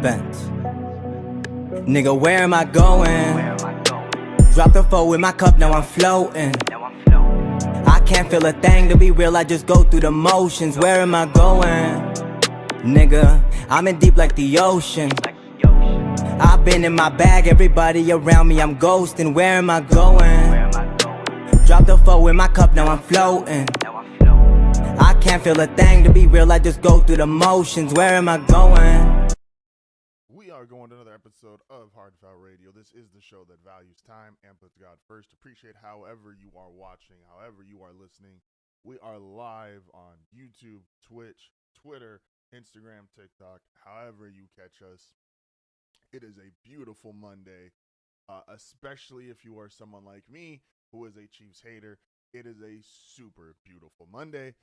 bent. Nigga, where am I going? Drop the foe in my cup, now I'm floating. I can't feel a thing, to be real, I just go through the motions. Where am I going? Nigga, I'm in deep like the ocean. I've been in my bag, everybody around me, I'm ghosting. Where am I going? Drop the foe in my cup, now I'm floating. I can't feel a thing, to be real, I just go through the motions. Where am I going? We are going to another episode of HardFoul Radio. This is the show that values time and puts God first. Appreciate however you are watching, however you are listening. We are live on YouTube, Twitch, Twitter, Instagram, TikTok, however you catch us. It is a beautiful Monday, especially if you are someone like me who is a Chiefs hater. It is a super beautiful Monday,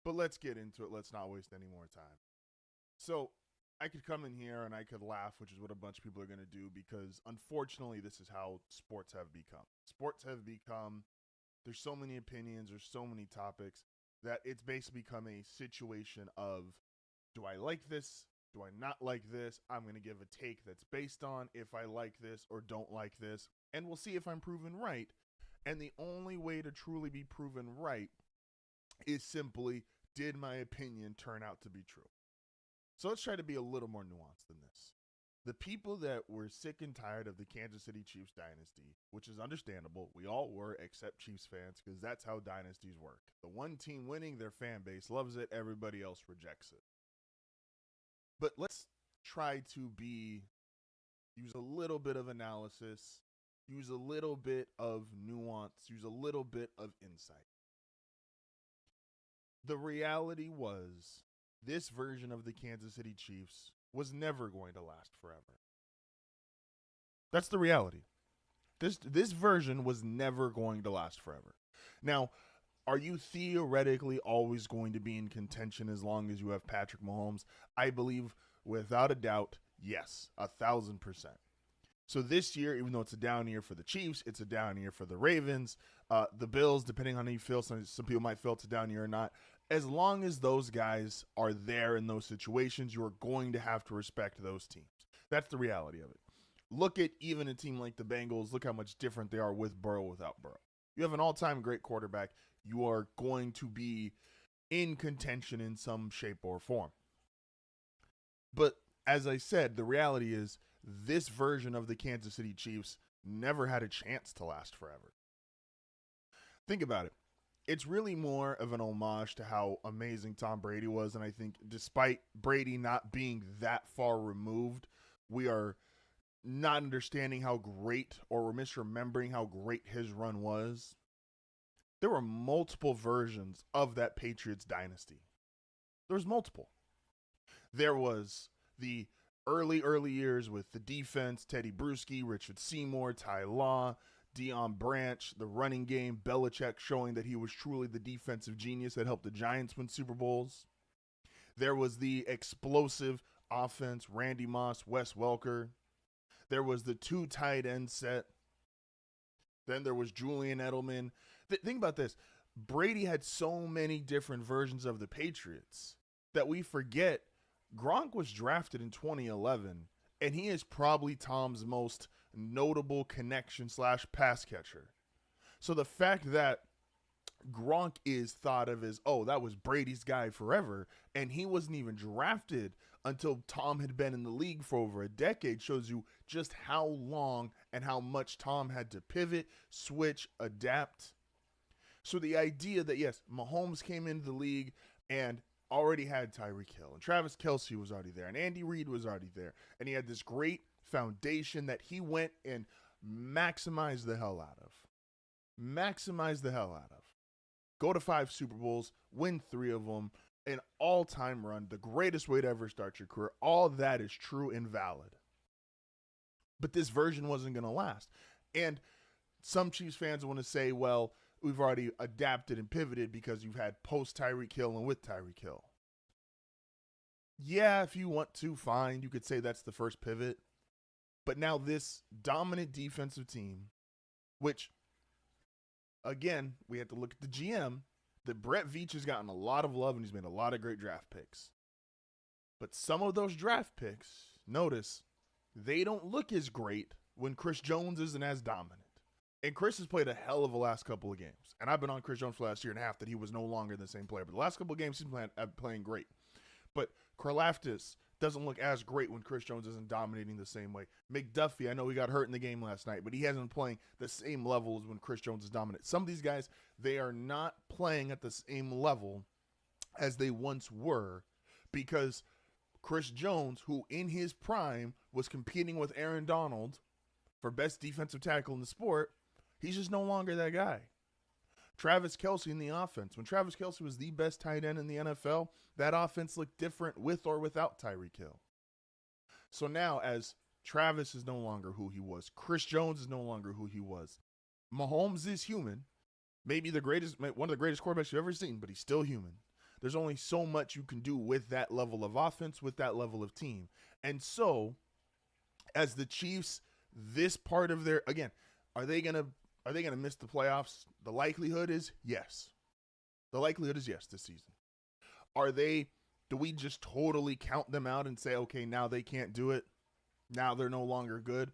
but let's get into it. Let's not waste any more time. So I could come in here and I could laugh, which is what a bunch of people are going to do, because unfortunately this is how sports have become. Sports have become, there's so many opinions, there's so many topics that it's basically become a situation of, do I like this? Do I not like this? I'm going to give a take that's based on if I like this or don't like this, and we'll see if I'm proven right. And the only way to truly be proven right is simply, did my opinion turn out to be true? So let's try to be a little more nuanced than this. The people that were sick and tired of the Kansas City Chiefs dynasty, which is understandable, we all were except Chiefs fans, because that's how dynasties work. The one team winning, their fan base loves it, everybody else rejects it. But let's try to use a little bit of analysis, use a little bit of nuance, use a little bit of insight. The reality was, this version of the Kansas City Chiefs was never going to last forever. That's the reality. This version was never going to last forever. Now, are you theoretically always going to be in contention as long as you have Patrick Mahomes? I believe, without a doubt, yes, 1,000%. So this year, even though it's a down year for the Chiefs, it's a down year for the Ravens. The Bills, depending on how you feel, some people might feel it's a down year or not. As long as those guys are there in those situations, you are going to have to respect those teams. That's the reality of it. Look at even a team like the Bengals. Look how much different they are with Burrow, without Burrow. You have an all-time great quarterback. You are going to be in contention in some shape or form. But as I said, the reality is this version of the Kansas City Chiefs never had a chance to last forever. Think about it. It's really more of an homage to how amazing Tom Brady was. And I think despite Brady not being that far removed, we are not understanding how great, or we're misremembering how great his run was. There were multiple versions of that Patriots dynasty. There was multiple. There was the early years with the defense, Teddy Bruschi, Richard Seymour, Ty Law, Deion Branch, the running game, Belichick showing that he was truly the defensive genius that helped the Giants win Super Bowls. There was the explosive offense, Randy Moss, Wes Welker. There was the two tight end set. Then there was Julian Edelman. Think about this. Brady had so many different versions of the Patriots that we forget Gronk was drafted in 2011, and he is probably Tom's most notable connection / pass catcher. So the fact that Gronk is thought of as, oh, that was Brady's guy forever, and he wasn't even drafted until Tom had been in the league for over a decade, shows you just how long and how much Tom had to pivot, switch, adapt. So the idea that, yes, Mahomes came into the league and already had Tyreek Hill, and Travis Kelce was already there, and Andy Reid was already there, and he had this great foundation that he went and maximized the hell out of. Go to 5 Super Bowls, win 3 of them, an all-time run, the greatest way to ever start your career. All that is true and valid. But this version wasn't going to last. And some Chiefs fans want to say, well, we've already adapted and pivoted because you've had post-Tyreek Hill and with Tyreek Hill. Yeah, if you want to, fine. You could say that's the first pivot. But now this dominant defensive team, which, again, we have to look at the GM, that Brett Veach has gotten a lot of love and he's made a lot of great draft picks. But some of those draft picks notice they don't look as great when Chris Jones isn't as dominant. And Chris has played a hell of a last couple of games. And I've been on Chris Jones for the last year and a half that he was no longer the same player. But the last couple of games he's playing great. But Karlaftis doesn't look as great when Chris Jones isn't dominating the same way. McDuffie, I know he got hurt in the game last night, but he hasn't been playing the same level as when Chris Jones is dominant. Some of these guys, they are not playing at the same level as they once were because Chris Jones, who in his prime was competing with Aaron Donald for best defensive tackle in the sport, he's just no longer that guy. Travis Kelce in the offense. When Travis Kelce was the best tight end in the NFL, that offense looked different with or without Tyreek Hill. So now, as Travis is no longer who he was, Chris Jones is no longer who he was. Mahomes is human. Maybe one of the greatest quarterbacks you've ever seen, but he's still human. There's only so much you can do with that level of offense, with that level of team. And so, as the Chiefs, this part of their, again, are they going to miss the playoffs? The likelihood is yes. The likelihood is yes this season. Do we just totally count them out and say, okay, now they can't do it? Now they're no longer good?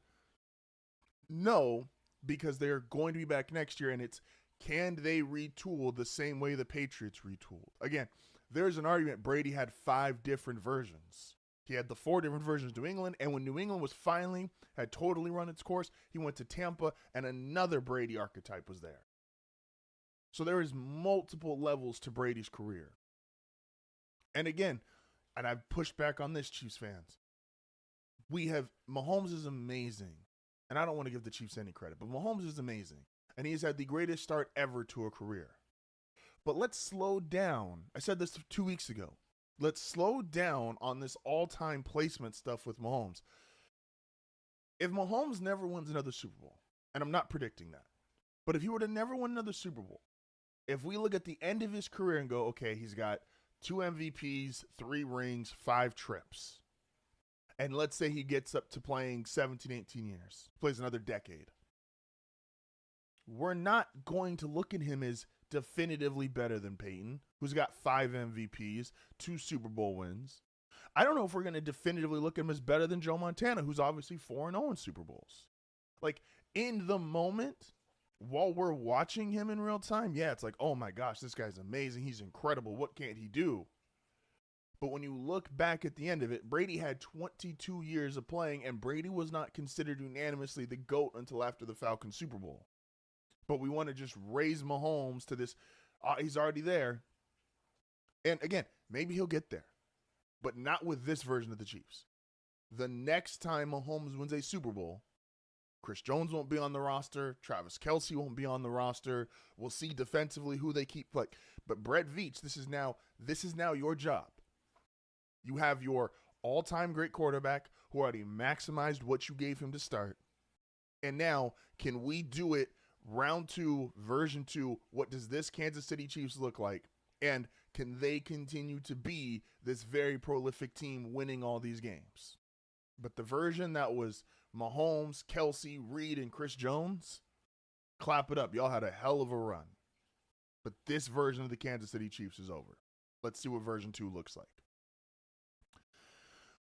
No, because they're going to be back next year, and it's, can they retool the same way the Patriots retooled? Again, there's an argument Brady had 5 different versions. He had the 4 different versions of New England, and when New England was finally, had totally run its course, he went to Tampa, and another Brady archetype was there. So there is multiple levels to Brady's career. And again, and I've pushed back on this, Chiefs fans. Mahomes is amazing, and I don't want to give the Chiefs any credit, but Mahomes is amazing, and he's had the greatest start ever to a career. But let's slow down. I said this 2 weeks ago. Let's slow down on this all-time placement stuff with Mahomes. If Mahomes never wins another Super Bowl, and I'm not predicting that, but if he were to never win another Super Bowl, if we look at the end of his career and go, okay, he's got 2 MVPs, 3 rings, 5 trips, and let's say he gets up to playing 17, 18 years, plays another decade, we're not going to look at him as definitively better than Peyton, who's got 5 MVPs, 2 Super Bowl wins. I don't know if we're going to definitively look at him as better than Joe Montana, who's obviously 4-0 in Super Bowls. Like, in the moment, while we're watching him in real time, yeah, it's like, oh my gosh, this guy's amazing. He's incredible. What can't he do? But when you look back at the end of it, Brady had 22 years of playing, and Brady was not considered unanimously the GOAT until after the Falcons Super Bowl. But we want to just raise Mahomes to this, he's already there. And again, maybe he'll get there, but not with this version of the Chiefs. The next time Mahomes wins a Super Bowl, Chris Jones won't be on the roster. Travis Kelce won't be on the roster. We'll see defensively who they keep. But Brett Veach, this is now your job. You have your all-time great quarterback who already maximized what you gave him to start. And now, can we do it round 2, version 2? What does this Kansas City Chiefs look like? And can they continue to be this very prolific team winning all these games? But the version that was Mahomes, Kelce, Reed, and Chris Jones, clap it up. Y'all had a hell of a run. But this version of the Kansas City Chiefs is over. Let's see what version 2 looks like.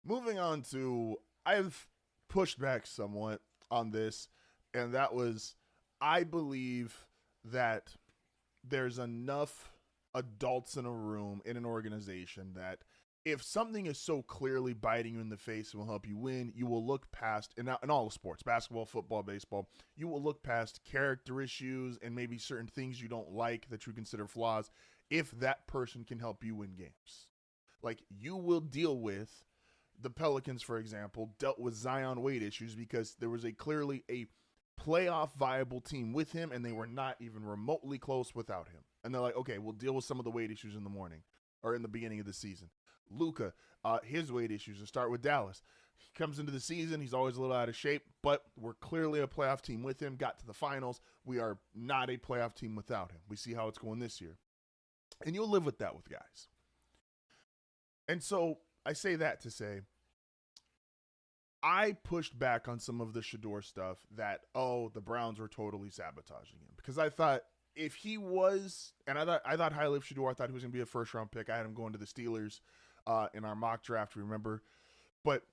Moving on to, I've pushed back somewhat on this, and that was, I believe that there's enough adults in a room, in an organization, that if something is so clearly biting you in the face and will help you win, you will look past, in all the sports, basketball, football, baseball, you will look past character issues and maybe certain things you don't like that you consider flaws if that person can help you win games. Like, you will deal with, the Pelicans, for example, dealt with Zion Wade issues because there was clearly a playoff viable team with him, and they were not even remotely close without him. And they're like, okay, we'll deal with some of the weight issues in the morning or in the beginning of the season. Luka, his weight issues, to start with Dallas. He comes into the season, he's always a little out of shape, but we're clearly a playoff team with him, got to the finals. We are not a playoff team without him. We see how it's going this year. And you'll live with that with guys. And so I say that to say, I pushed back on some of the Shedeur stuff that, the Browns were totally sabotaging him. Because I thought if he was, and I thought highly of Shedeur, I thought he was going to be a first-round pick. I had him going to the Steelers in our mock draft, remember? But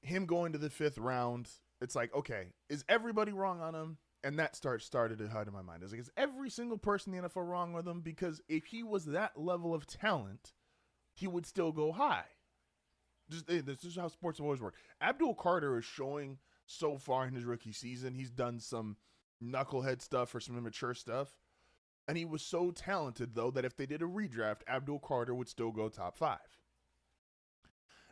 him going to the 5th round, it's like, okay, is everybody wrong on him? And that started to hide in my mind. It's like, is every single person in the NFL wrong with him? Because if he was that level of talent, he would still go high. This is how sports have always worked. Abdul Carter is showing so far in his rookie season. He's done some knucklehead stuff or some immature stuff. And he was so talented, though, that if they did a redraft, Abdul Carter would still go top 5.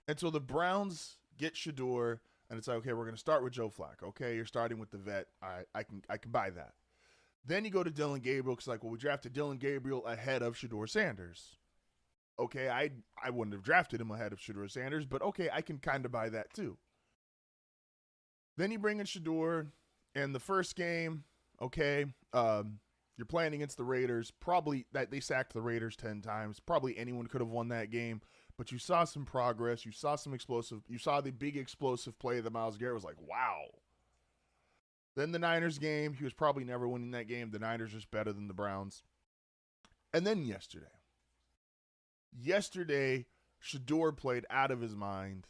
And so the Browns get Shedeur, and it's like, okay, we're going to start with Joe Flacco. Okay, you're starting with the vet. All right, I can buy that. Then you go to Dylan Gabriel. It's like, well, we drafted Dylan Gabriel ahead of Shedeur Sanders. Okay, I wouldn't have drafted him ahead of Shedeur Sanders, but okay, I can kind of buy that too. Then you bring in Shedeur, and the first game, okay, you're playing against the Raiders. Probably that they sacked the Raiders 10 times. Probably anyone could have won that game, but you saw some progress. You saw some explosive. You saw the big explosive play that Myles Garrett was like, wow. Then the Niners game, he was probably never winning that game. The Niners just better than the Browns. And then yesterday, Shedeur played out of his mind.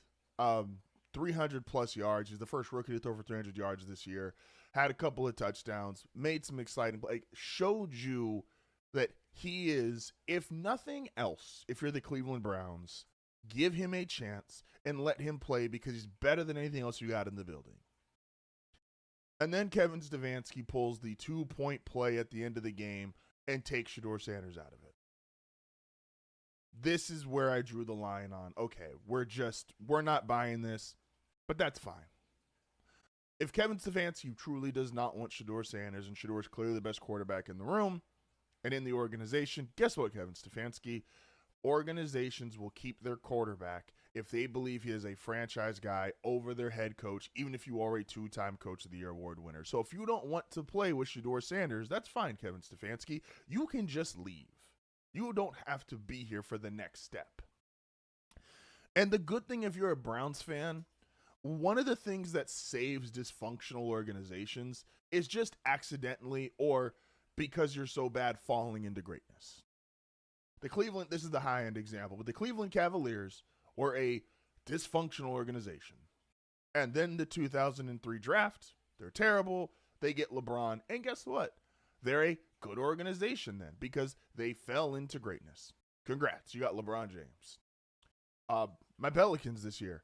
300 plus yards. He's the first rookie to throw for 300 yards this year. Had a couple of touchdowns. Made some exciting play. Showed you that he is, if nothing else, if you're the Cleveland Browns, give him a chance and let him play because he's better than anything else you got in the building. And then Kevin Stefanski pulls the 2-point play at the end of the game and takes Shedeur Sanders out of it. This is where I drew the line on, okay, we're not buying this, but that's fine. If Kevin Stefanski truly does not want Shedeur Sanders, and Shedeur is clearly the best quarterback in the room and in the organization, guess what, Kevin Stefanski? Organizations will keep their quarterback if they believe he is a franchise guy over their head coach, even if you are a 2-time Coach of the Year award winner. So if you don't want to play with Shedeur Sanders, that's fine, Kevin Stefanski. You can just leave. You don't have to be here for the next step. And the good thing, if you're a Browns fan, one of the things that saves dysfunctional organizations is just accidentally or because you're so bad falling into greatness. This is the high-end example, but the Cleveland Cavaliers were a dysfunctional organization. And then the 2003 draft, they're terrible. They get LeBron. And guess what? They're a good organization then because they fell into greatness. Congrats. You got LeBron James. My Pelicans this year.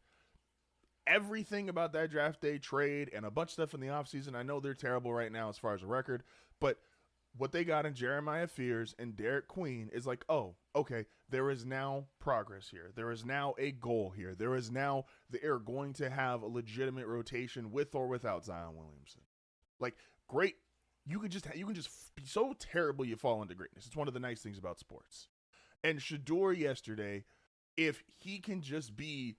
Everything about that draft day trade and a bunch of stuff in the offseason, I know they're terrible right now as far as a record, but what they got in Jeremiah Fears and Derek Queen is like, oh, okay, there is now progress here. There is now a goal here. There is now they are going to have a legitimate rotation with or without Zion Williamson. Like, great. You can just be so terrible you fall into greatness. It's one of the nice things about sports. And Shedeur yesterday, if he can just be,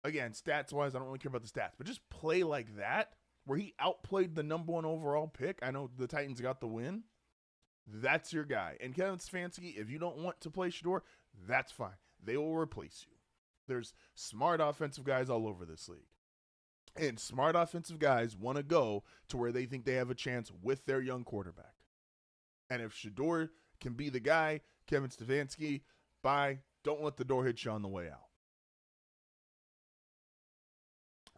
again, stats-wise, I don't really care about the stats, but just play like that, where he outplayed the number 1 overall pick. I know the Titans got the win. That's your guy. And Kevin Stefanski, if you don't want to play Shedeur, that's fine. They will replace you. There's smart offensive guys all over this league. And smart offensive guys want to go to where they think they have a chance with their young quarterback. And if Shedeur can be the guy, Kevin Stefanski, bye. Don't let the door hit you on the way out.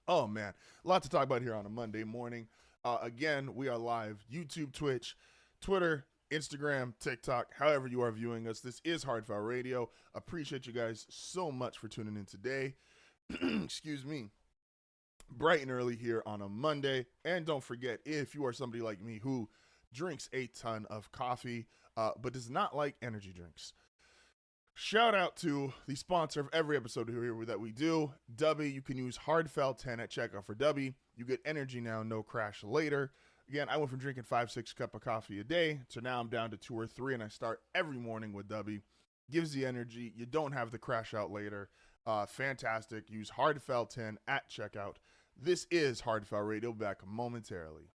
Oh, man. A lot to talk about here on a Monday morning. Again, we are live. YouTube, Twitch, Twitter, Instagram, TikTok, however you are viewing us. This is HardFoul Radio. Appreciate you guys so much for tuning in today. Excuse me. Bright and early here on a Monday. And don't forget, if you are somebody like me who drinks a ton of coffee, but does not like energy drinks, shout out to the sponsor of every episode here that we do, Dubby. You can use HardFoul 10 at checkout for Dubby. You get energy now, no crash later. Again, I went from drinking 5-6 cups of coffee a day to now I'm down to 2 or 3, and I start every morning with Dubby. Gives you energy. You don't have the crash out later. Fantastic. Use HardFoul 10 at checkout. This is HardFoul Radio. Back momentarily.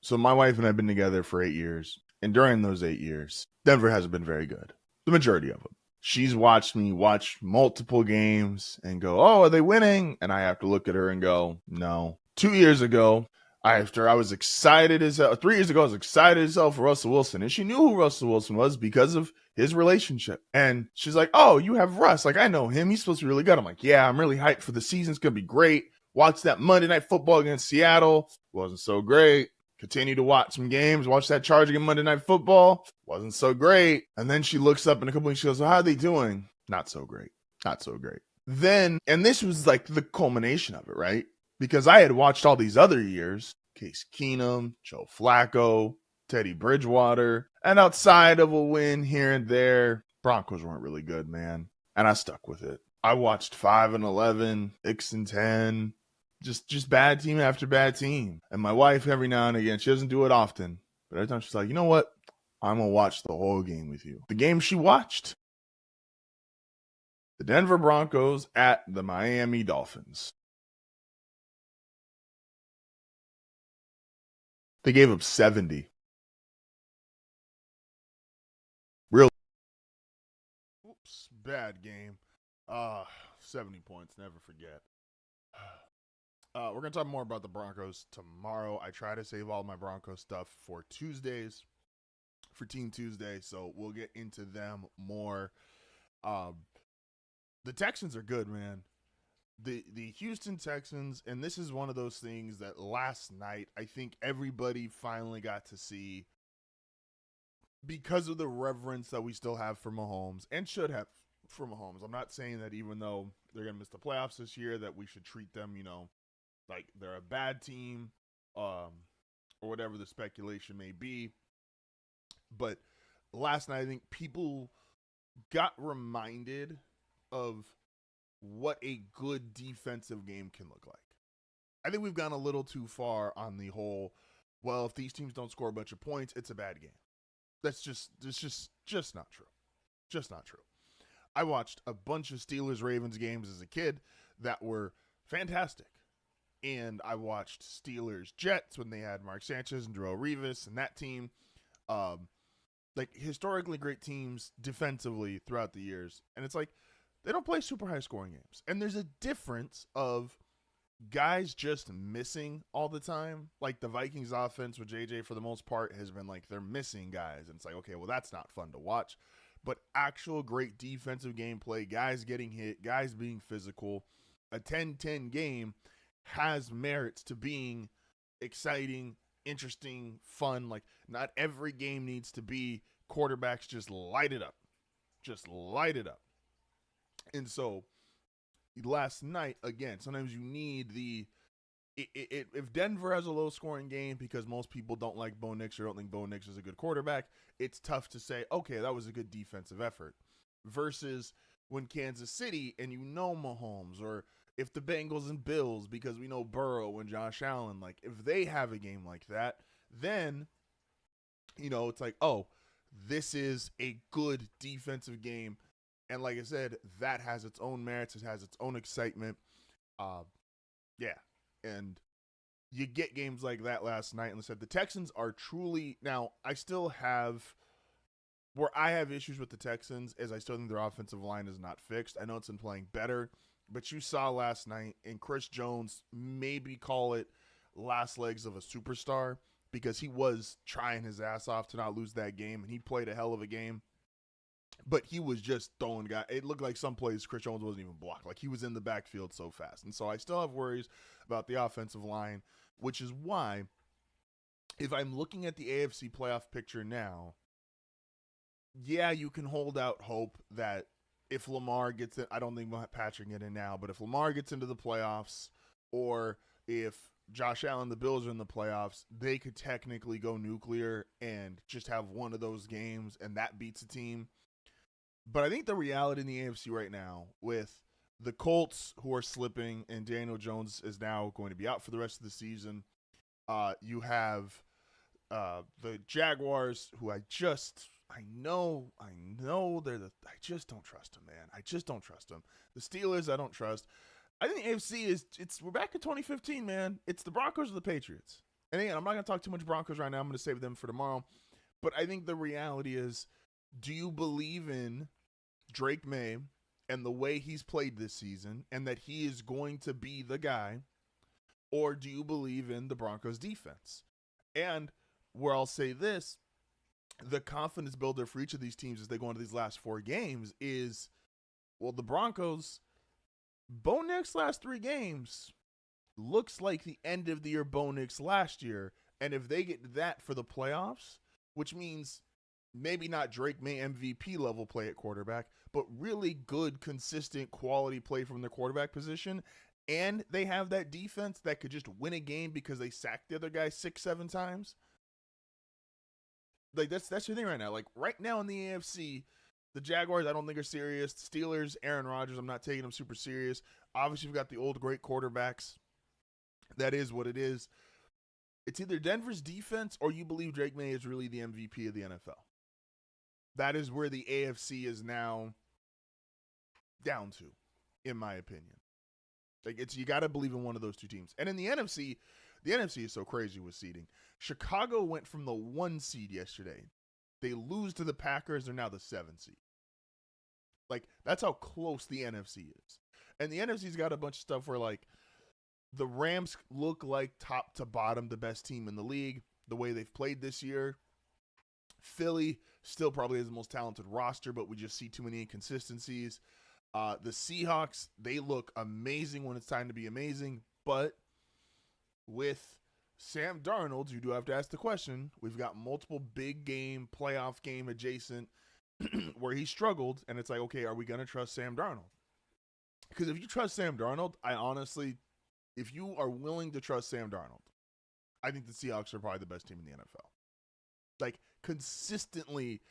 So my wife and I have been together for 8 years. And during those 8 years, Denver hasn't been very good. The majority of them. She's watched me watch multiple games and go, oh, are they winning? And I have to look at her and go, no. 2 years ago, after I was excited as hell, 3 years ago, I was excited as hell for Russell Wilson. And she knew who Russell Wilson was because of his relationship. And she's like, oh, you have Russ. Like, I know him. He's supposed to be really good. I'm like, yeah, I'm really hyped for the season. It's going to be great. Watch that Monday Night Football against Seattle. Wasn't so great. Continue to watch some games. Watch that Charge against Monday Night Football. Wasn't so great. And then she looks up in a couple weeks. She goes, well, how are they doing? Not so great. Not so great. Then, and this was like the culmination of it, right? Because I had watched all these other years. Case Keenum, Joe Flacco, Teddy Bridgewater. And outside of a win here and there, Broncos weren't really good, man. And I stuck with it. I watched 5-11, 6-10. Just bad team after bad team. And my wife, every now and again, she doesn't do it often, but every time she's like, you know what? I'm going to watch the whole game with you. The game she watched, the Denver Broncos at the Miami Dolphins. They gave up 70. Real. Oops, bad game. 70 points, never forget. We're going to talk more about the Broncos tomorrow. I try to save all my Broncos stuff for Tuesdays, for Team Tuesday, so we'll get into them more. The Texans are good, man. The Houston Texans, and this is one of those things that last night I think everybody finally got to see because of the reverence that we still have for Mahomes and should have for Mahomes. I'm not saying that even though they're going to miss the playoffs this year that we should treat them, like they're a bad team, or whatever the speculation may be. But last night, I think people got reminded of what a good defensive game can look like. I think we've gone a little too far on the whole, well, if these teams don't score a bunch of points, it's a bad game. That's just not true. Just not true. I watched a bunch of Steelers-Ravens games as a kid that were fantastic. And I watched Steelers-Jets when they had Mark Sanchez and Darrelle Revis and that team. Like historically great teams defensively throughout the years. And it's like they don't play super high-scoring games. And there's a difference of guys just missing all the time. Like the Vikings offense with JJ for the most part has been like they're missing guys. And it's like, okay, well, that's not fun to watch. But actual great defensive gameplay, guys getting hit, guys being physical, a 10-10 game has merits to being exciting, interesting, fun. Like not every game needs to be quarterbacks just light it up. Just light it up. And so last night, again, sometimes you need if Denver has a low-scoring game because most people don't like Bo Nix or don't think Bo Nix is a good quarterback, it's tough to say, okay, that was a good defensive effort. Versus when Kansas City and Mahomes, or if the Bengals and Bills, because we know Burrow and Josh Allen, like if they have a game like that, then, it's like, oh, this is a good defensive game. And like I said, that has its own merits. It has its own excitement. Yeah. And you get games like that last night. And I said, the Texans are truly, now I still have, where I have issues with the Texans is I still think their offensive line is not fixed. I know it's been playing better, but you saw last night, and Chris Jones, maybe call it last legs of a superstar, because he was trying his ass off to not lose that game, and he played a hell of a game. But he was just throwing guys. It looked like some plays Chris Jones wasn't even blocked. Like he was in the backfield so fast. And so I still have worries about the offensive line, which is why if I'm looking at the AFC playoff picture now, yeah, you can hold out hope that if Lamar gets it, I don't think Patrick get in now, but if Lamar gets into the playoffs, or if Josh Allen, the Bills are in the playoffs, they could technically go nuclear and just have one of those games and that beats a team. But I think the reality in the AFC right now, with the Colts who are slipping and Daniel Jones is now going to be out for the rest of the season, you have the Jaguars, who I just don't trust them, man. I just don't trust them. The Steelers, I don't trust. I think the AFC we're back to 2015, man. It's the Broncos or the Patriots. And again, I'm not going to talk too much Broncos right now. I'm going to save them for tomorrow. But I think the reality is, do you believe in Drake May and the way he's played this season and that he is going to be the guy? Or do you believe in the Broncos defense? And where I'll say this, the confidence builder for each of these teams as they go into these last 4 games is, well, the Broncos, Bo Nix last 3 games looks like the end of the year Bo Nix last year. And if they get that for the playoffs, which means maybe not Drake May MVP level play at quarterback, but really good, consistent quality play from the quarterback position, and they have that defense that could just win a game because they sacked the other guy 6-7 times. Like, that's your thing right now. Like, right now in the AFC, the Jaguars, I don't think are serious. The Steelers, Aaron Rodgers, I'm not taking them super serious. Obviously, we've got the old great quarterbacks. That is what it is. It's either Denver's defense or you believe Drake May is really the MVP of the NFL. That is where the AFC is now down to, in my opinion. Like, it's, you got to believe in one of those two teams. And in the NFC is so crazy with seeding. Chicago went from the 1 seed yesterday. They lose to the Packers. They're now the 7 seed. Like, that's how close the NFC is. And the NFC's got a bunch of stuff where, like, the Rams look like top to bottom the best team in the league, the way they've played this year. Philly still probably has the most talented roster, but we just see too many inconsistencies. The Seahawks, they look amazing when it's time to be amazing, but with Sam Darnold, you do have to ask the question. We've got multiple big game, playoff game adjacent where he struggled, and it's like, okay, are we going to trust Sam Darnold? Because if you trust Sam Darnold, I honestly, if you are willing to trust Sam Darnold, I think the Seahawks are probably the best team in the NFL. Like, consistently,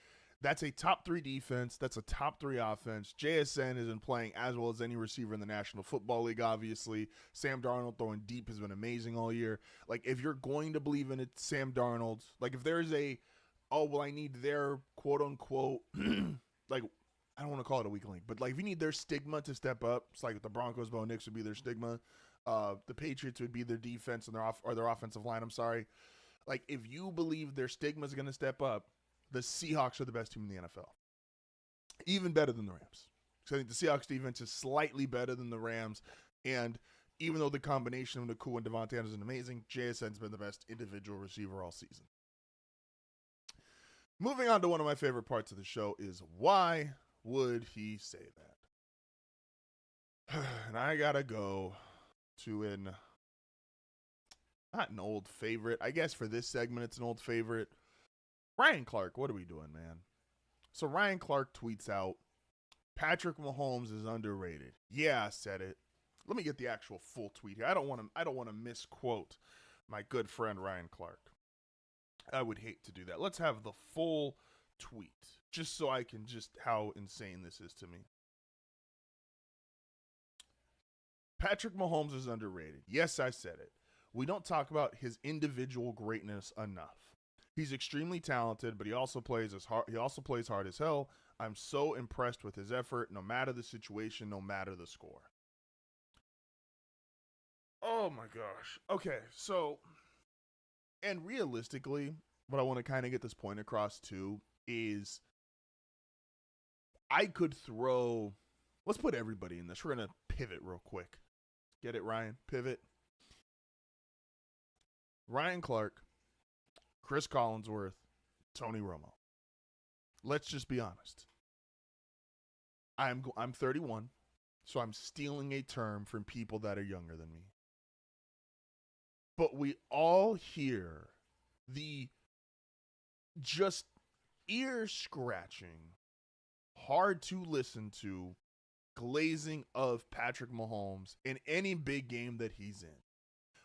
that's a top 3 defense. That's a top 3 offense. JSN has been playing as well as any receiver in the National Football League, obviously. Sam Darnold throwing deep has been amazing all year. Like, if you're going to believe in it, Sam Darnold, like, if there's a, oh, well, I need their quote-unquote, like, I don't want to call it a weak link, but, like, if you need their stigma to step up, it's like the Broncos, Bo Nix would be their stigma. The Patriots would be their defense and their offensive line, I'm sorry. Like, if you believe their stigma is going to step up, the Seahawks are the best team in the NFL. Even better than the Rams. So I think the Seahawks defense is slightly better than the Rams. And even though the combination of Nakua and Devontae Adams is amazing, JSN's been the best individual receiver all season. Moving on to one of my favorite parts of the show is, why would he say that? And I got to go to not an old favorite. I guess for this segment, it's an old favorite. Ryan Clark, what are we doing, man? So Ryan Clark tweets out, Patrick Mahomes is underrated. Yeah, I said it. Let me get the actual full tweet here. I don't want to misquote my good friend Ryan Clark. I would hate to do that. Let's have the full tweet, just so I can how insane this is to me. Patrick Mahomes is underrated. Yes, I said it. We don't talk about his individual greatness enough. He's extremely talented, but he also plays hard as hell. I'm so impressed with his effort, no matter the situation, no matter the score. Oh my gosh. Okay, so, and realistically, what I want to kind of get this point across to is, I could throw, let's put everybody in this. We're going to pivot real quick. Get it, Ryan? Pivot. Ryan Clark, Chris Collinsworth, Tony Romo. Let's just be honest. I'm 31, so I'm stealing a term from people that are younger than me. But we all hear the just ear-scratching, hard to listen to glazing of Patrick Mahomes in any big game that he's in.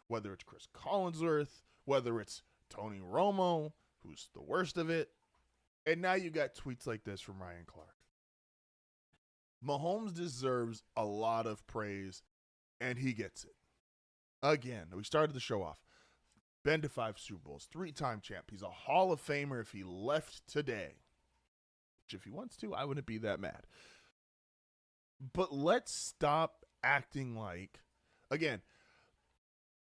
Whether it's Chris Collinsworth, whether it's Tony Romo, who's the worst of it. And now you got tweets like this from Ryan Clark. Mahomes deserves a lot of praise, and he gets it. Again, we started the show off. Been to 5 Super Bowls, 3-time champ. He's a Hall of Famer if he left today. Which, if he wants to, I wouldn't be that mad. But let's stop acting like, again,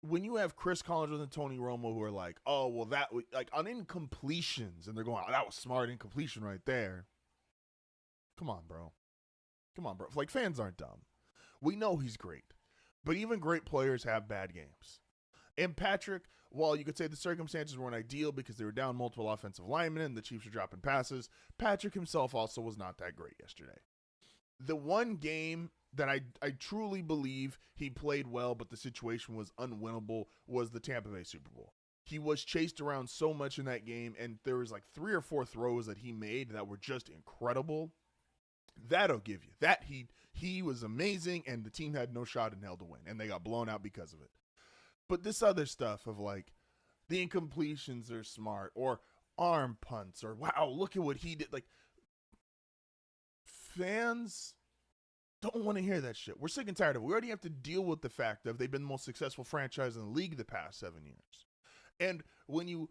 when you have Chris Collinsworth and Tony Romo who are like, oh, well, that was like on incompletions, and they're going, oh, that was smart incompletion right there. Come on, bro. Like, fans aren't dumb. We know he's great, but even great players have bad games. And Patrick, while you could say the circumstances weren't ideal because they were down multiple offensive linemen and the Chiefs were dropping passes, Patrick himself also was not that great yesterday. The one game that I truly believe he played well, but the situation was unwinnable, was the Tampa Bay Super Bowl. He was chased around so much in that game, and there was like 3 or 4 throws that he made that were just incredible. That'll give you. That he was amazing, and the team had no shot in hell to win, and they got blown out because of it. But this other stuff of like the incompletions are smart, or arm punts, or wow, look at what he did. Like, fans don't want to hear that shit. We're sick and tired of it. We already have to deal with the fact that they've been the most successful franchise in the league the past 7 years. And when you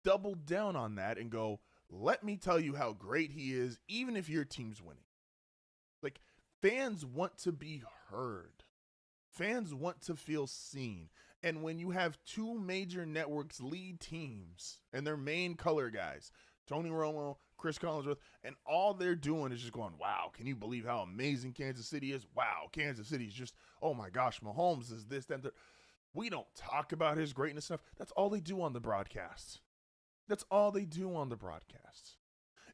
double down on that and go, let me tell you how great he is, even if your team's winning. Like, fans want to be heard. Fans want to feel seen. And when you have 2 major networks lead teams and their main color guys, Tony Romo, Chris Collinsworth, and all they're doing is just going, wow, can you believe how amazing Kansas City is? Wow, Kansas City is just, oh my gosh, Mahomes is this, that, that. We don't talk about his greatness enough. That's all they do on the broadcasts. That's all they do on the broadcasts.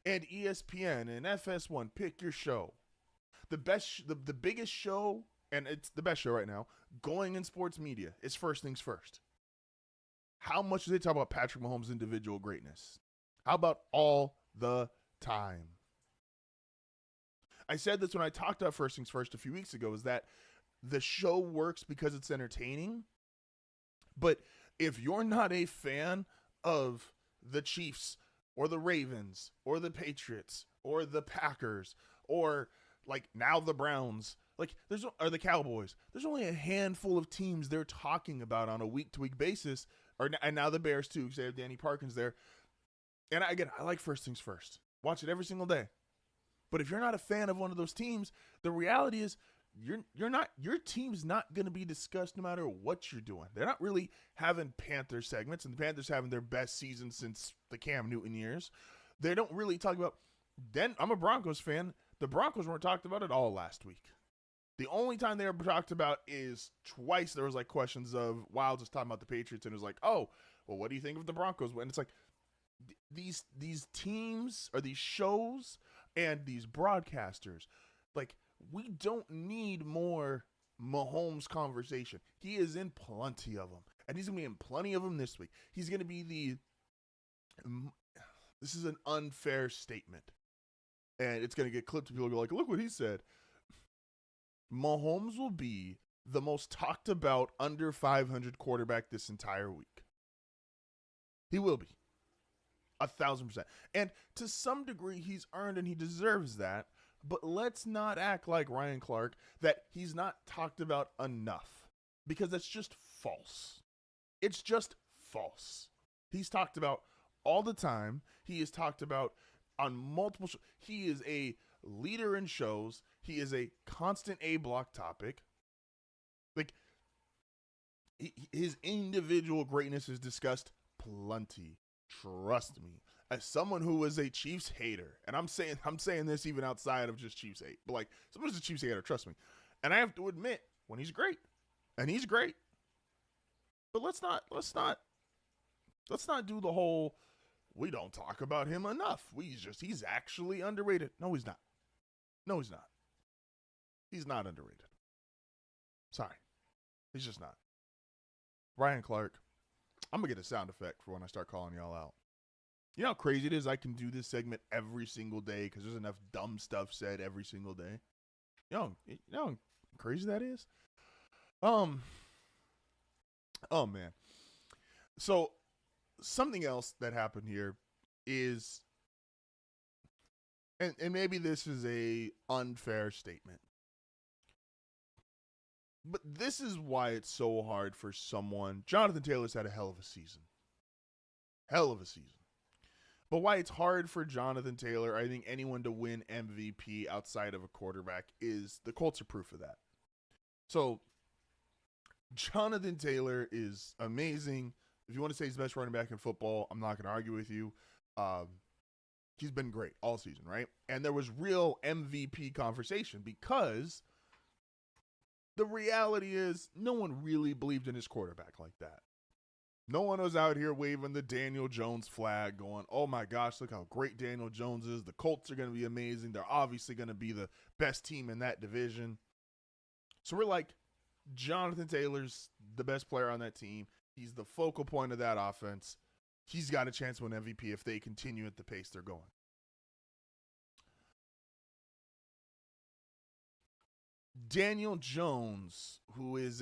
And ESPN and FS1, pick your show. The biggest show, and it's the best show right now, going in sports media is First Things First. How much do they talk about Patrick Mahomes' individual greatness? How about all the time? I said this when I talked about First Things First a few weeks ago, is that the show works because it's entertaining. But if you're not a fan of the Chiefs or the Ravens or the Patriots or the Packers or like now the Browns, like or the Cowboys, there's only a handful of teams they're talking about on a week-to-week basis, and now the Bears too, because they have Danny Parkins there. And I like First Things First. Watch it every single day. But if you're not a fan of one of those teams, the reality is your team's not going to be discussed no matter what you're doing. They're not really having Panther segments, and the Panthers having their best season since the Cam Newton years. They don't really talk about. Then I'm a Broncos fan. The Broncos weren't talked about at all last week. The only time they were talked about is twice there was like questions of Wild just talking about the Patriots, and it was like, oh, well, what do you think of the Broncos? And it's like, these teams or these shows and these broadcasters, like, we don't need more Mahomes conversation. He is in plenty of them, and he's gonna be in plenty of them this week. He's gonna be this is an unfair statement, and it's gonna get clipped, and people go like, look what he said. Mahomes will be the most talked about under 500 quarterback this entire week. He will be. 1,000%. And to some degree, he's earned and he deserves that. But let's not act like Ryan Clark that he's not talked about enough, because that's just false. It's just false. He's talked about all the time. He is talked about on multiple shows. He is a leader in shows. He is a constant A-block topic. Like, his individual greatness is discussed plenty. Trust me, as someone who is a Chiefs hater, and I'm saying this even outside of just Chiefs hate, but like someone who's a Chiefs hater, trust me, and I have to admit when he's great, and he's great, but let's not do the whole we don't talk about him enough. He's actually underrated. No, he's not. No, he's not. He's not underrated. Sorry, he's just not. Ryan Clark. I'm going to get a sound effect for when I start calling y'all out. You know how crazy it is? I can do this segment every single day because there's enough dumb stuff said every single day. You know how crazy that is? Oh, man. So, something else that happened here is, and maybe this is a unfair statement, but this is why it's so hard for someone. Jonathan Taylor's had a hell of a season. Hell of a season. But why it's hard for Jonathan Taylor, I think anyone to win MVP outside of a quarterback, is the Colts are proof of that. So Jonathan Taylor is amazing. If you want to say he's the best running back in football, I'm not going to argue with you. He's been great all season, right? And there was real MVP conversation because the reality is no one really believed in his quarterback like that. No one was out here waving the Daniel Jones flag going, oh my gosh, look how great Daniel Jones is. The Colts are going to be amazing. They're obviously going to be the best team in that division. So we're like, Jonathan Taylor's the best player on that team. He's the focal point of that offense. He's got a chance to win MVP if they continue at the pace they're going. Daniel Jones, who is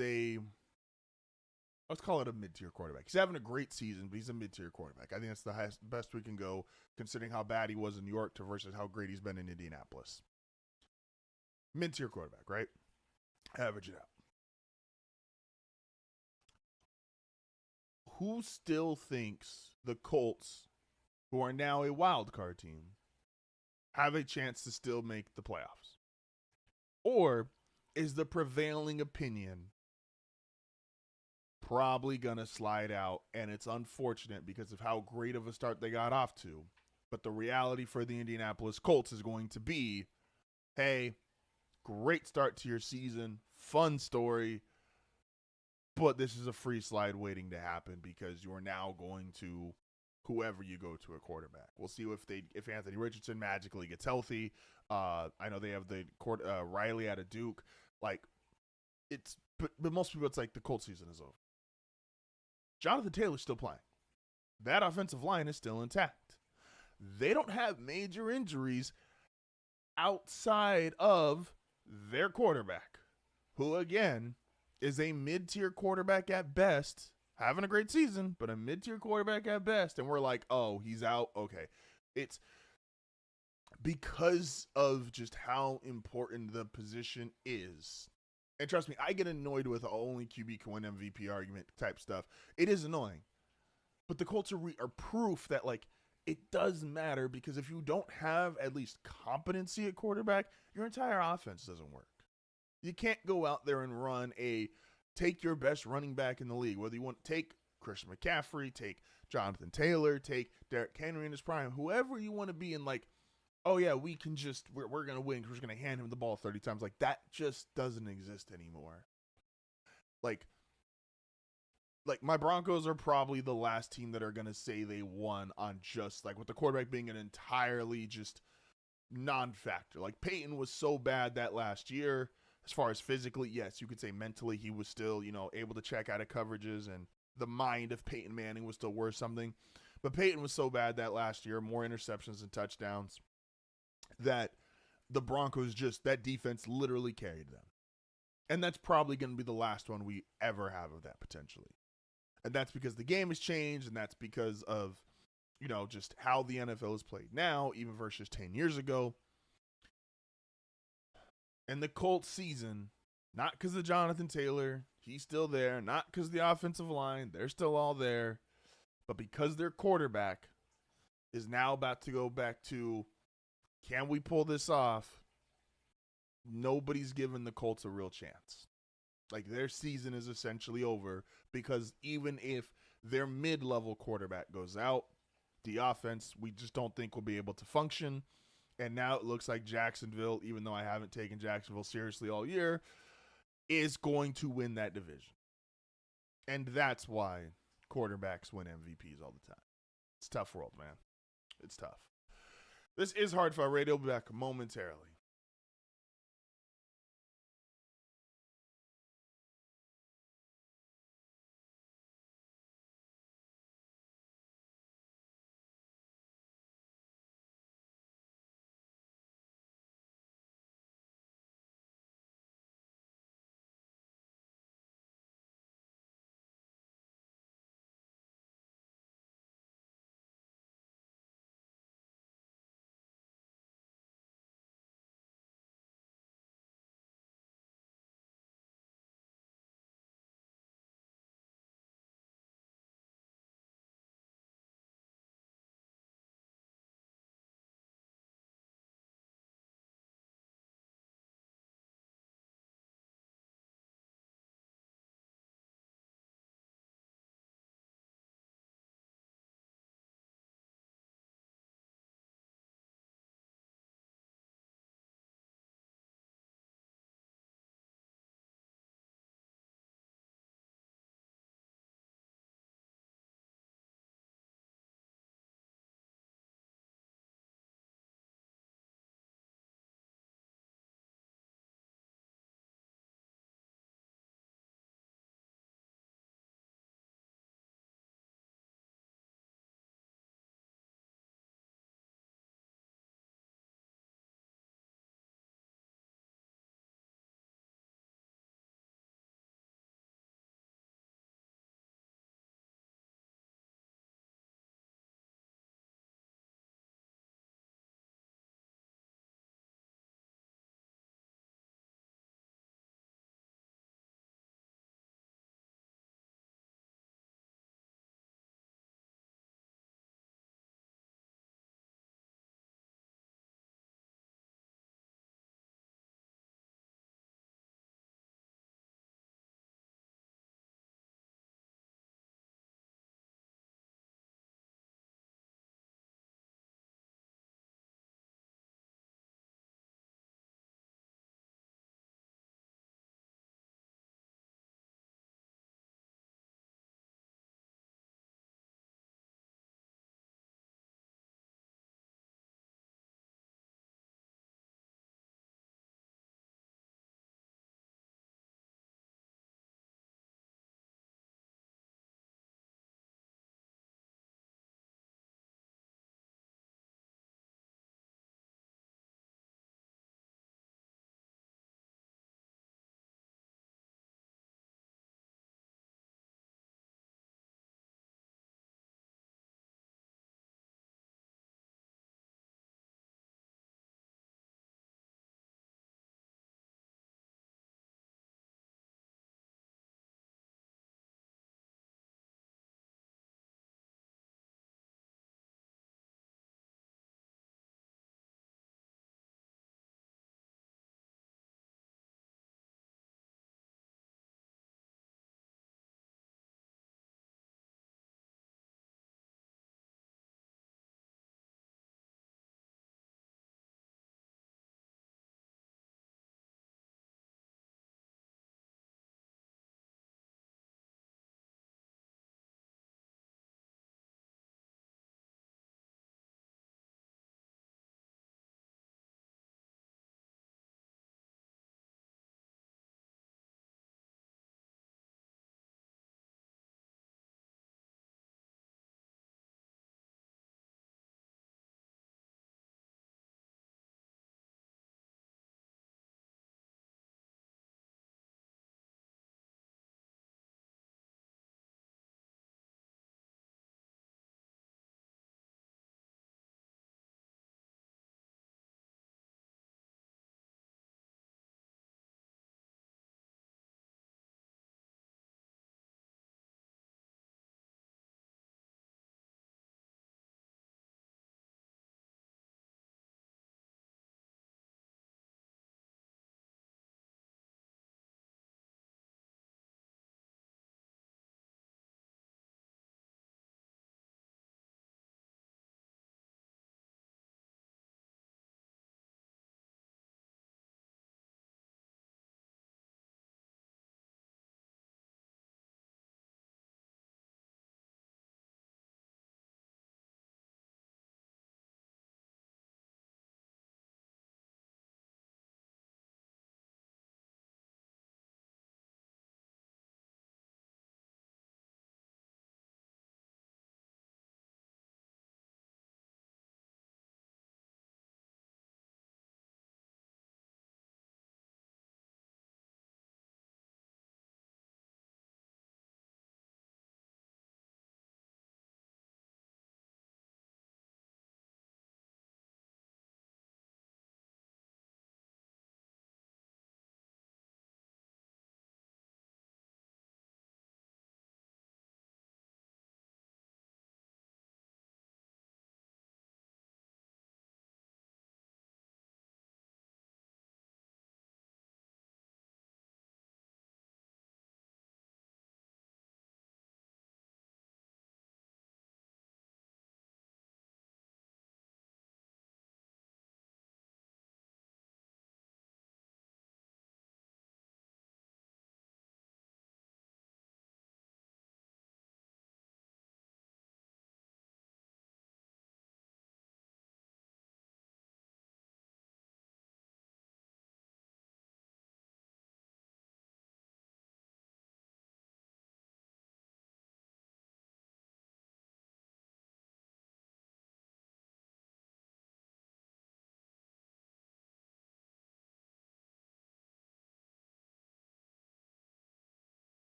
let's call it a mid-tier quarterback. He's having a great season, but he's a mid-tier quarterback. I think that's the best we can go, considering how bad he was in New York versus how great he's been in Indianapolis. Mid-tier quarterback, right? Average it out. Who still thinks the Colts, who are now a wild card team, have a chance to still make the playoffs? Or is the prevailing opinion probably going to slide out? And it's unfortunate because of how great of a start they got off to. But the reality for the Indianapolis Colts is going to be, hey, great start to your season, fun story, but this is a free slide waiting to happen because you're now going to whoever you go to a quarterback. We'll see if Anthony Richardson magically gets healthy. I know they have the Riley out of Duke. Like but most people it's like the Colts season is over. Jonathan Taylor's still playing. That offensive line is still intact. They don't have major injuries outside of their quarterback, who again is a mid-tier quarterback at best, having a great season, but a mid-tier quarterback at best. And we're like, oh, he's out. Okay. It's because of just how important the position is. And trust me, I get annoyed with only QB can win MVP argument type stuff. It is annoying. But the Colts are proof that, like, it does matter, because if you don't have at least competency at quarterback, your entire offense doesn't work. You can't go out there and take your best running back in the league, whether you want to take Christian McCaffrey, take Jonathan Taylor, take Derrick Henry in his prime, whoever you want to be, and like, oh yeah, we're going to win because we're just going to hand him the ball 30 times. Like, that just doesn't exist anymore. Like my Broncos are probably the last team that are going to say they won on just like with the quarterback being an entirely just non-factor. Like, Peyton was so bad that last year. As far as physically, yes, you could say mentally he was still, able to check out of coverages, and the mind of Peyton Manning was still worth something. But Peyton was so bad that last year, more interceptions than touchdowns, that the Broncos that defense literally carried them. And that's probably going to be the last one we ever have of that potentially. And that's because the game has changed, and that's because of, just how the NFL is played now, even versus 10 years ago. And the Colts season, not because of Jonathan Taylor, he's still there, not because of the offensive line, they're still all there, but because their quarterback is now about to go back to, can we pull this off? Nobody's given the Colts a real chance. Like, their season is essentially over, because even if their mid-level quarterback goes out, the offense, we just don't think will be able to function. And now it looks like Jacksonville, even though I haven't taken Jacksonville seriously all year, is going to win that division. And that's why quarterbacks win MVPs all the time. It's a tough world, man. It's tough. This is HardFoul Radio. We'll be back momentarily.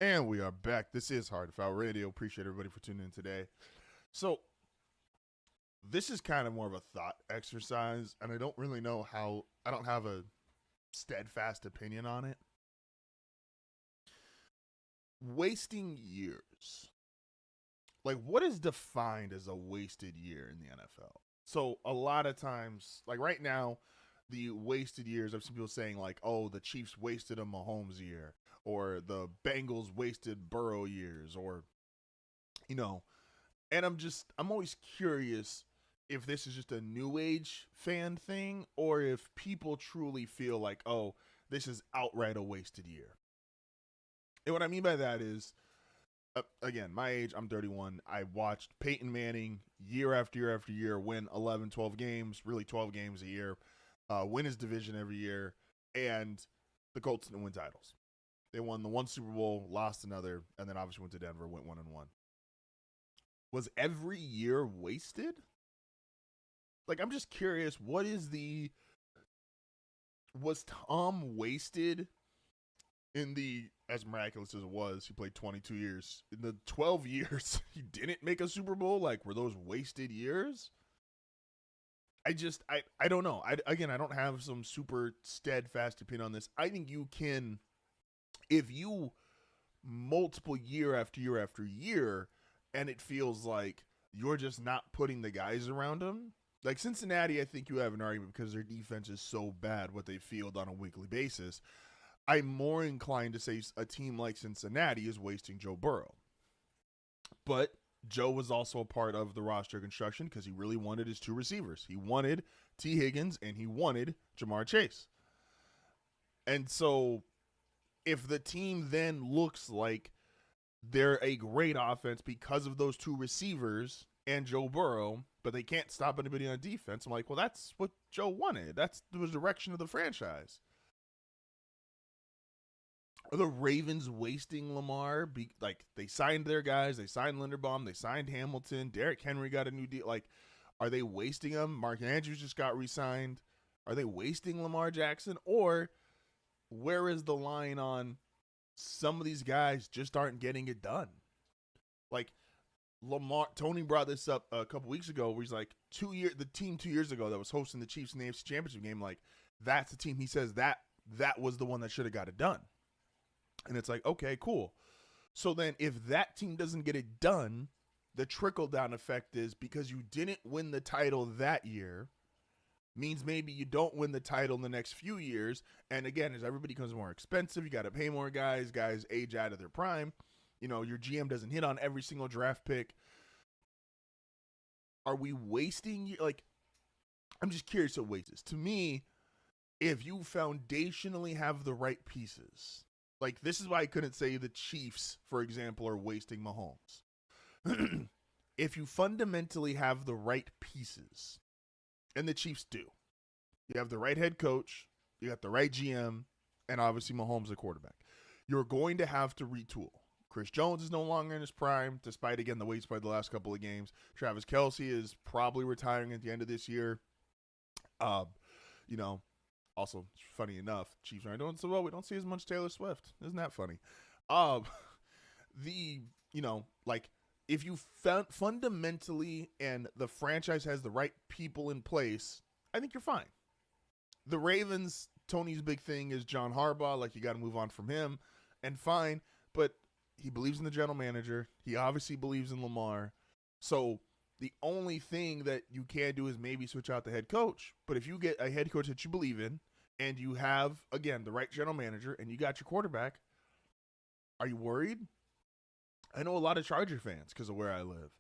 And we are back. This is HardFoul Radio. Appreciate everybody for tuning in today. So, this is kind of more of a thought exercise, and I don't really know how, I don't have a steadfast opinion on it. Wasting years. Like, what is defined as a wasted year in the NFL? So, a lot of times, like right now, the wasted years, I've seen people saying, like, oh, the Chiefs wasted a Mahomes year, or the Bengals wasted Burrow years, or, you know, and I'm always curious if this is just a new age fan thing, or if people truly feel like, oh, this is outright a wasted year. And what I mean by that is, again, my age, I'm 31. I watched Peyton Manning year after year after year win 11, 12 games, really 12 games a year, win his division every year, and the Colts didn't win titles. They won the one Super Bowl, lost another, and then obviously went to Denver, went 1-1. Was every year wasted? Like, I'm just curious, was Tom wasted in the, as miraculous as it was, he played 22 years. In the 12 years he didn't make a Super Bowl, like, were those wasted years? I don't know. I don't have some super steadfast opinion on this. I think you can, if you multiple year after year after year, and it feels like you're just not putting the guys around them. Like Cincinnati, I think you have an argument because their defense is so bad what they field on a weekly basis. I'm more inclined to say a team like Cincinnati is wasting Joe Burrow. But Joe was also a part of the roster construction because he really wanted his two receivers. He wanted T. Higgins and he wanted Jamar Chase. And so if the team then looks like they're a great offense because of those two receivers and Joe Burrow, but they can't stop anybody on defense, I'm like, well, that's what Joe wanted. That's the direction of the franchise. Are the Ravens wasting Lamar? Like, they signed their guys. They signed Linderbaum. They signed Hamilton. Derrick Henry got a new deal. Like, are they wasting him? Mark Andrews just got re-signed. Are they wasting Lamar Jackson? Or where is the line on some of these guys just aren't getting it done? Like, Tony brought this up a couple weeks ago where he's like, the team 2 years ago that was hosting the Chiefs in the AFC Championship game, like, that's the team. He says that was the one that should have got it done. And it's like, okay, cool. So then if that team doesn't get it done, the trickle-down effect is because you didn't win the title that year, means maybe you don't win the title in the next few years. And again, as everybody becomes more expensive, you got to pay more guys age out of their prime. You know, your GM doesn't hit on every single draft pick. Are we wasting, like, I'm just curious what waste is. To me, if you foundationally have the right pieces, like, this is why I couldn't say the Chiefs, for example, are wasting Mahomes. If you fundamentally have the right pieces, and the Chiefs do, you have the right head coach, you got the right GM, and obviously Mahomes the quarterback, you're going to have to retool. Chris Jones is no longer in his prime, despite, again, the way he's played the last couple of games. Travis Kelce is probably retiring at the end of this year. You know, also, funny enough, Chiefs aren't doing so well. We don't see as much Taylor Swift. Isn't that funny? If you fundamentally and the franchise has the right people in place, I think you're fine. The Ravens, Tony's big thing is John Harbaugh. Like, you got to move on from him, and fine. But he believes in the general manager. He obviously believes in Lamar. So the only thing that you can do is maybe switch out the head coach. But if you get a head coach that you believe in, and you have, again, the right general manager, and you got your quarterback, are you worried? I know a lot of Charger fans, because of where I live.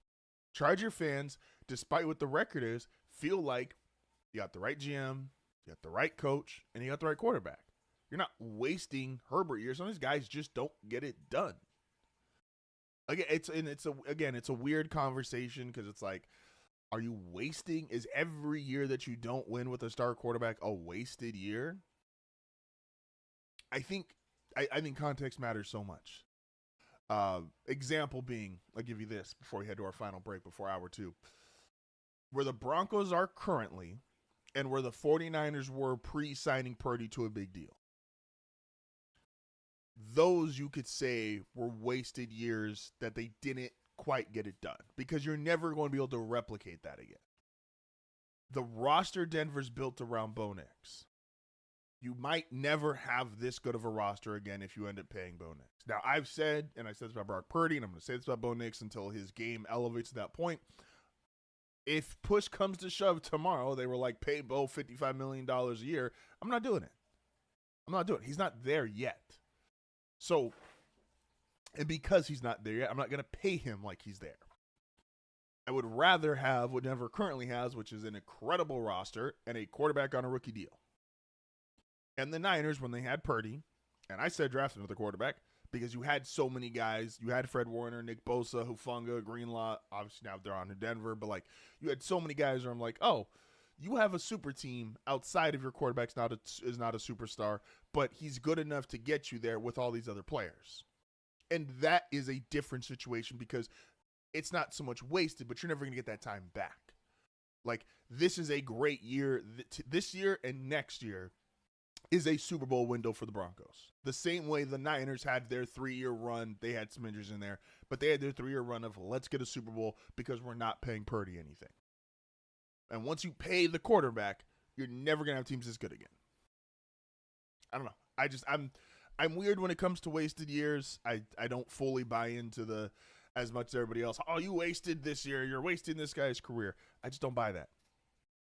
Charger fans, despite what the record is, feel like you got the right GM, you got the right coach, and you got the right quarterback. You're not wasting Herbert years. Some of these guys just don't get it done. Again, it's a weird conversation because it's like, are you wasting? Is every year that you don't win with a star quarterback a wasted year? I think context matters so much. Example being, I'll give you this before we head to our final break before hour 2. Where the Broncos are currently and where the 49ers were pre-signing Purdy to a big deal. those you could say were wasted years that they didn't quite get it done, because you're never going to be able to replicate that again. The roster Denver's built around Bo Nix, you might never have this good of a roster again if you end up paying Bo Nix. Now, I've said, and I said this about Brock Purdy, and I'm going to say this about Bo Nix until his game elevates to that point. If push comes to shove tomorrow, they were like, pay Bo $55 million a year, I'm not doing it. I'm not doing it. He's not there yet. So, and because he's not there yet, I'm not going to pay him like he's there. I would rather have what Denver currently has, which is an incredible roster and a quarterback on a rookie deal. And the Niners, when they had Purdy, and I said draft another quarterback because you had so many guys. You had Fred Warner, Nick Bosa, Hufanga, Greenlaw. Obviously now they're on to Denver, but like you had so many guys where I'm like, oh, you have a super team outside of your quarterback is not a superstar, but he's good enough to get you there with all these other players. And that is a different situation because it's not so much wasted, but you're never going to get that time back. Like, this is a great year. This year and next year is a Super Bowl window for the Broncos. The same way the Niners had their 3-year run. They had some injuries in there, but they had their 3-year run of let's get a Super Bowl because we're not paying Purdy anything. And once you pay the quarterback, you're never going to have teams this good again. I don't know. I'm weird when it comes to wasted years. I don't fully buy into the as much as everybody else. Oh, you wasted this year. You're wasting this guy's career. I just don't buy that.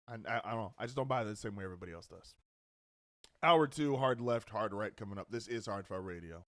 I don't know. I just don't buy that the same way everybody else does. Hour 2, hard left, hard right coming up. This is HardFoul Radio.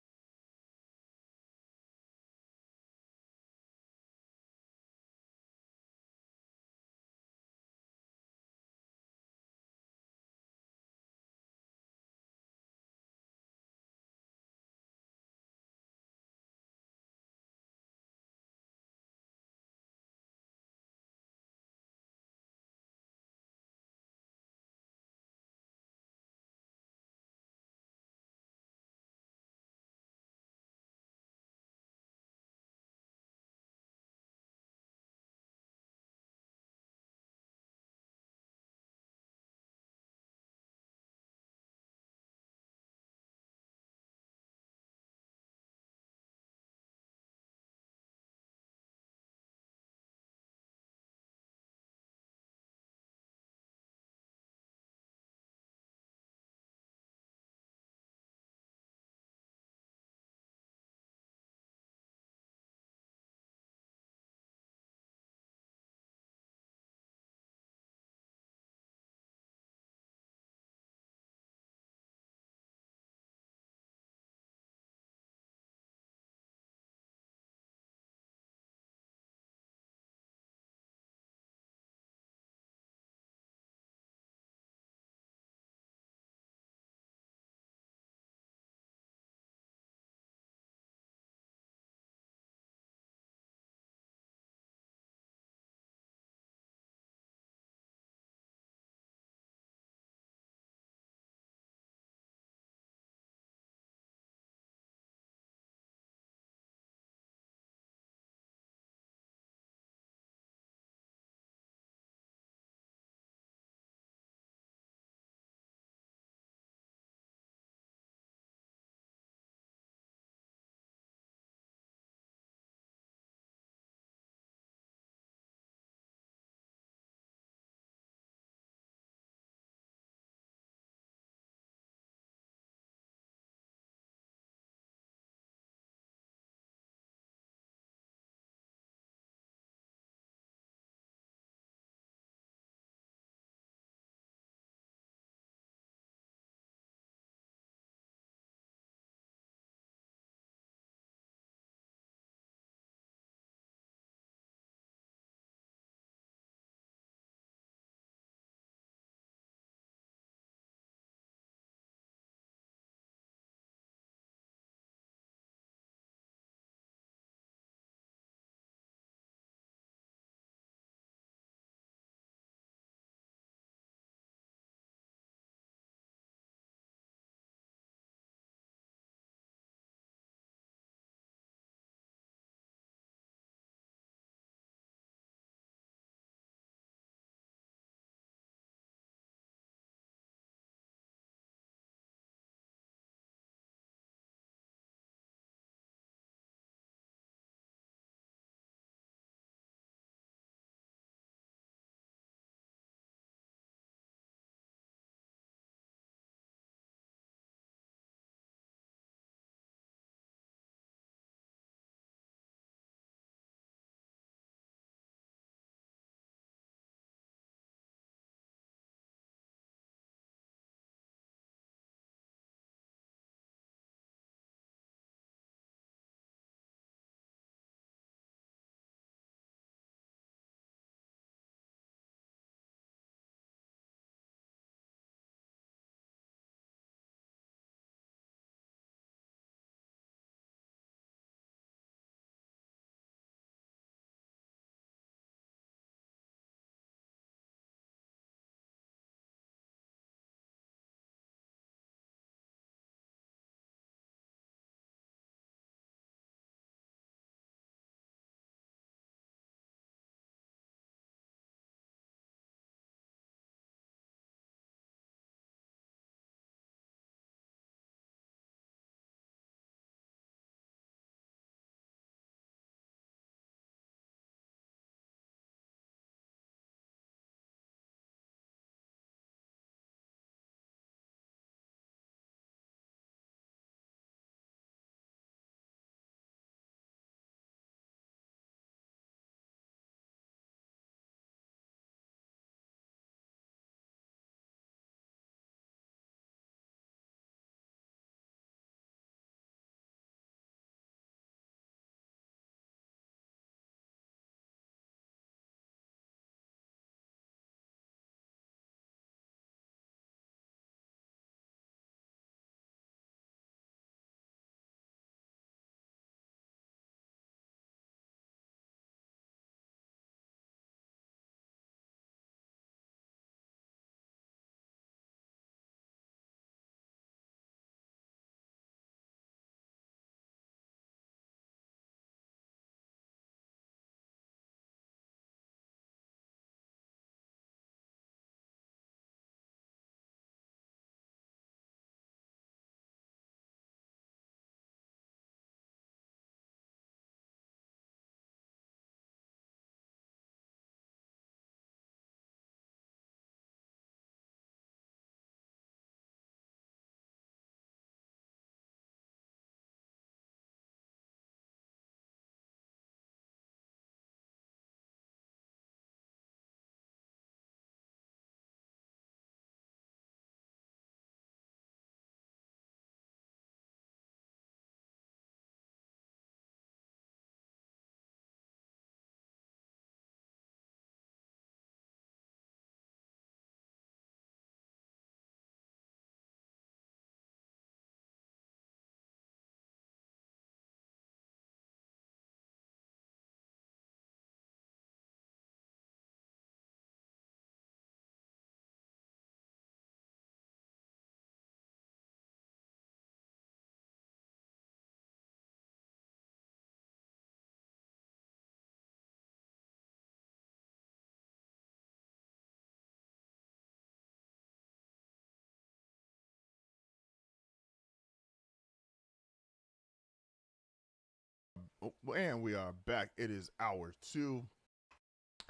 And we are back. It is hour 2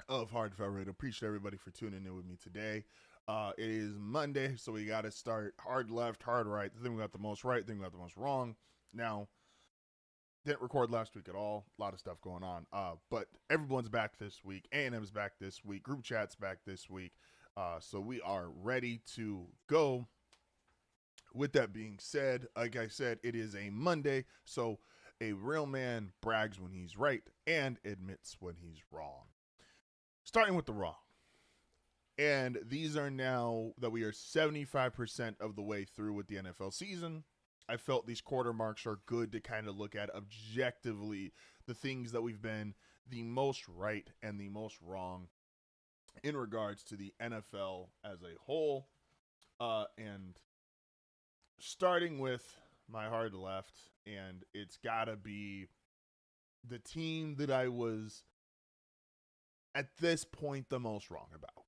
of HardFoul Radio. Appreciate everybody for tuning in with me today. It is Monday, so we got to start hard left, hard right. Then we got the most right, then we got the most wrong. Now, didn't record last week at all. A lot of stuff going on. But everyone's back this week. A&M's back this week. Group chat's back this week. So we are ready to go. With that being said, like I said, it is a Monday, so a real man brags when he's right and admits when he's wrong. Starting with the wrong. And these are now that we are 75% of the way through with the NFL season. I felt these quarter marks are good to kind of look at objectively the things that we've been the most right and the most wrong in regards to the NFL as a whole. And starting with my hard left, and it's got to be the team that I was at this point the most wrong about.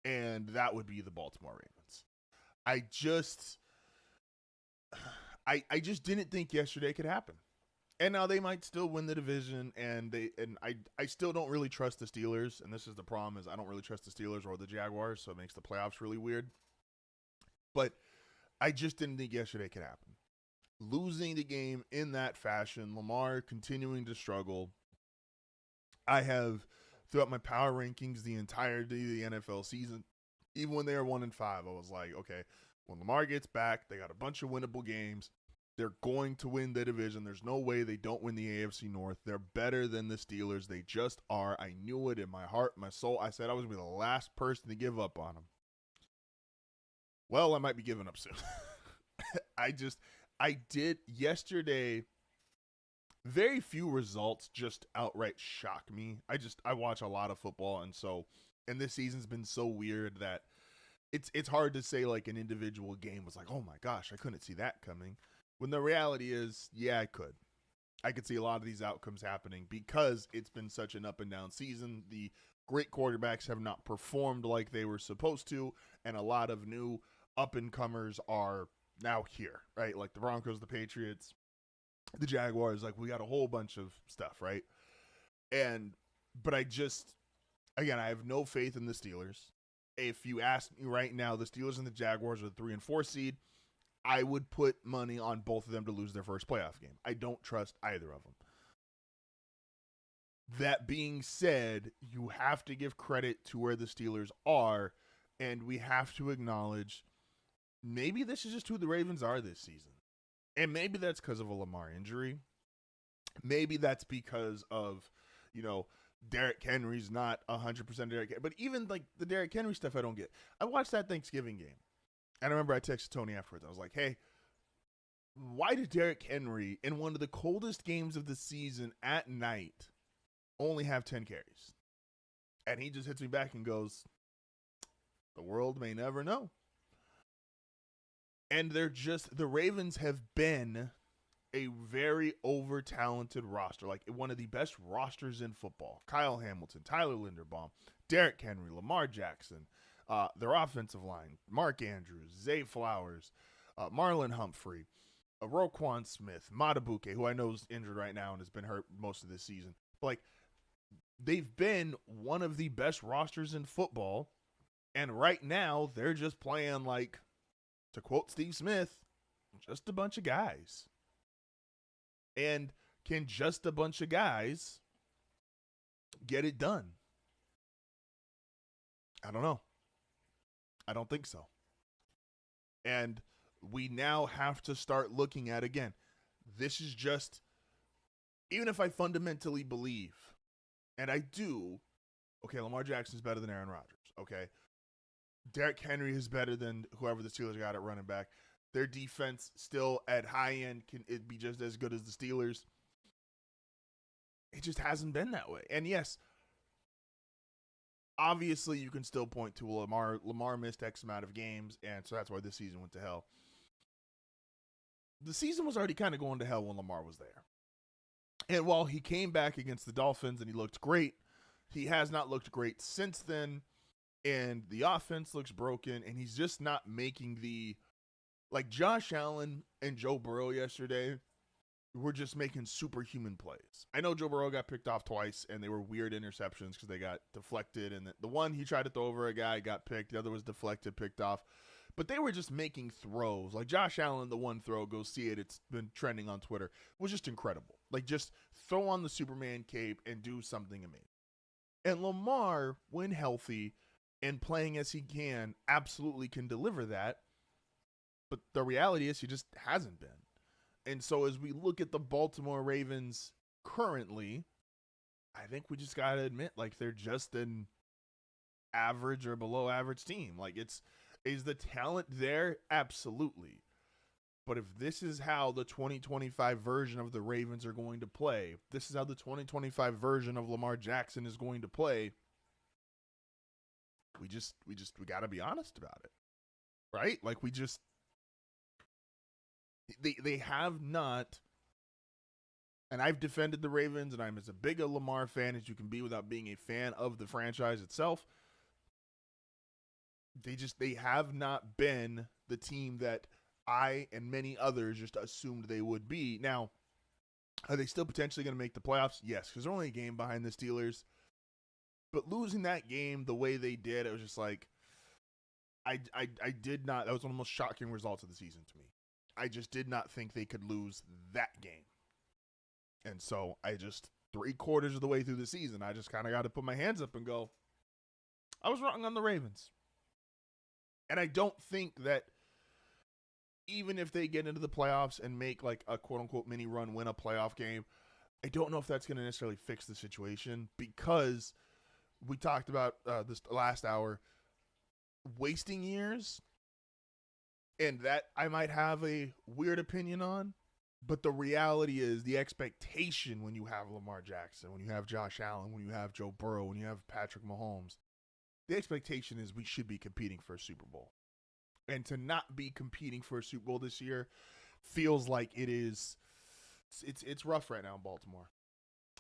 And that would be the Baltimore Ravens. I just didn't think yesterday could happen. And now they might still win the division, and I still don't really trust the Steelers, and this is the problem, is I don't really trust the Steelers or the Jaguars, so it makes the playoffs really weird. But I just didn't think yesterday could happen. Losing the game in that fashion, Lamar continuing to struggle. I have, throughout my power rankings the entirety of the NFL season, even when they were 1-5, I was like, okay, when Lamar gets back, they got a bunch of winnable games. They're going to win the division. There's no way they don't win the AFC North. They're better than the Steelers. They just are. I knew it in my heart, my soul. I said I was going to be the last person to give up on them. Well, I might be giving up soon. I did yesterday. Very few results just outright shock me. I watch a lot of football, and this season's been so weird that it's hard to say like an individual game was like, oh my gosh, I couldn't see that coming. When the reality is, yeah, I could. I could see a lot of these outcomes happening because it's been such an up and down season. The great quarterbacks have not performed like they were supposed to, and a lot of new up-and-comers are now here, right? Like the Broncos, the Patriots, the Jaguars, like we got a whole bunch of stuff, right? But I have no faith in the Steelers. If you ask me right now, the Steelers and the Jaguars are the 3 and 4 seed. I would put money on both of them to lose their first playoff game. I don't trust either of them. That being said, you have to give credit to where the Steelers are, and we have to acknowledge maybe this is just who the Ravens are this season. And maybe that's because of a Lamar injury. Maybe that's because of, Derrick Henry's not 100% Derrick Henry. But even like the Derrick Henry stuff I don't get. I watched that Thanksgiving game. And I remember I texted Tony afterwards. I was like, hey, why did Derrick Henry, in one of the coldest games of the season at night, only have 10 carries? And he just hits me back and goes, the world may never know. And the Ravens have been a very over-talented roster, like one of the best rosters in football. Kyle Hamilton, Tyler Linderbaum, Derrick Henry, Lamar Jackson, their offensive line, Mark Andrews, Zay Flowers, Marlon Humphrey, Roquan Smith, Matabuke, who I know is injured right now and has been hurt most of this season. But they've been one of the best rosters in football, and right now they're just playing like, to quote Steve Smith, just a bunch of guys. And can just a bunch of guys get it done? I don't know. I don't think so. And we now have to start looking at, again, this is just, even if I fundamentally believe, and I do, okay, Lamar Jackson's better than Aaron Rodgers, okay? Derrick Henry is better than whoever the Steelers got at running back. Their defense still at high end, can it be just as good as the Steelers? It just hasn't been that way. And yes, obviously you can still point to Lamar missed X amount of games, and so that's why this season went to hell. The season was already kind of going to hell when Lamar was there. And while he came back against the Dolphins and he looked great, he has not looked great since then. And the offense looks broken, and he's just not making like Josh Allen and Joe Burrow yesterday were just making superhuman plays. I know Joe Burrow got picked off twice, and they were weird interceptions because they got deflected. And the one he tried to throw over a guy got picked. The other was deflected, picked off. But they were just making throws. Like Josh Allen, the one throw, go see it. It's been trending on Twitter. Was just incredible. Like just throw on the Superman cape and do something amazing. And Lamar, when healthy and playing as he can, absolutely can deliver that. But the reality is he just hasn't been. And so as we look at the Baltimore Ravens currently, I think we just got to admit, like, they're just an average or below average team. Like, is the talent there? Absolutely. But if this is how the 2025 version of the Ravens are going to play, this is how the 2025 version of Lamar Jackson is going to play, we got to be honest about it. Right? Like, They have not, and I've defended the Ravens, and I'm as big a Lamar fan as you can be without being a fan of the franchise itself. They have not been the team that I and many others just assumed they would be. Now, are they still potentially going to make the playoffs? Yes, because they're only a game behind the Steelers. But losing that game the way they did, it was just like, I did not, that was one of the most shocking results of the season to me. I just did not think they could lose that game. And so I just, 3/4 of the way through the season, I just kind of got to put my hands up and go, I was wrong on the Ravens. And I don't think that even if they get into the playoffs and make like a quote-unquote mini run, win a playoff game, I don't know if that's going to necessarily fix the situation because we talked about this last hour, wasting years. And that I might have a weird opinion on, but the reality is the expectation when you have Lamar Jackson, when you have Josh Allen, when you have Joe Burrow, when you have Patrick Mahomes, the expectation is we should be competing for a Super Bowl. And to not be competing for a Super Bowl this year feels like it's rough right now in Baltimore.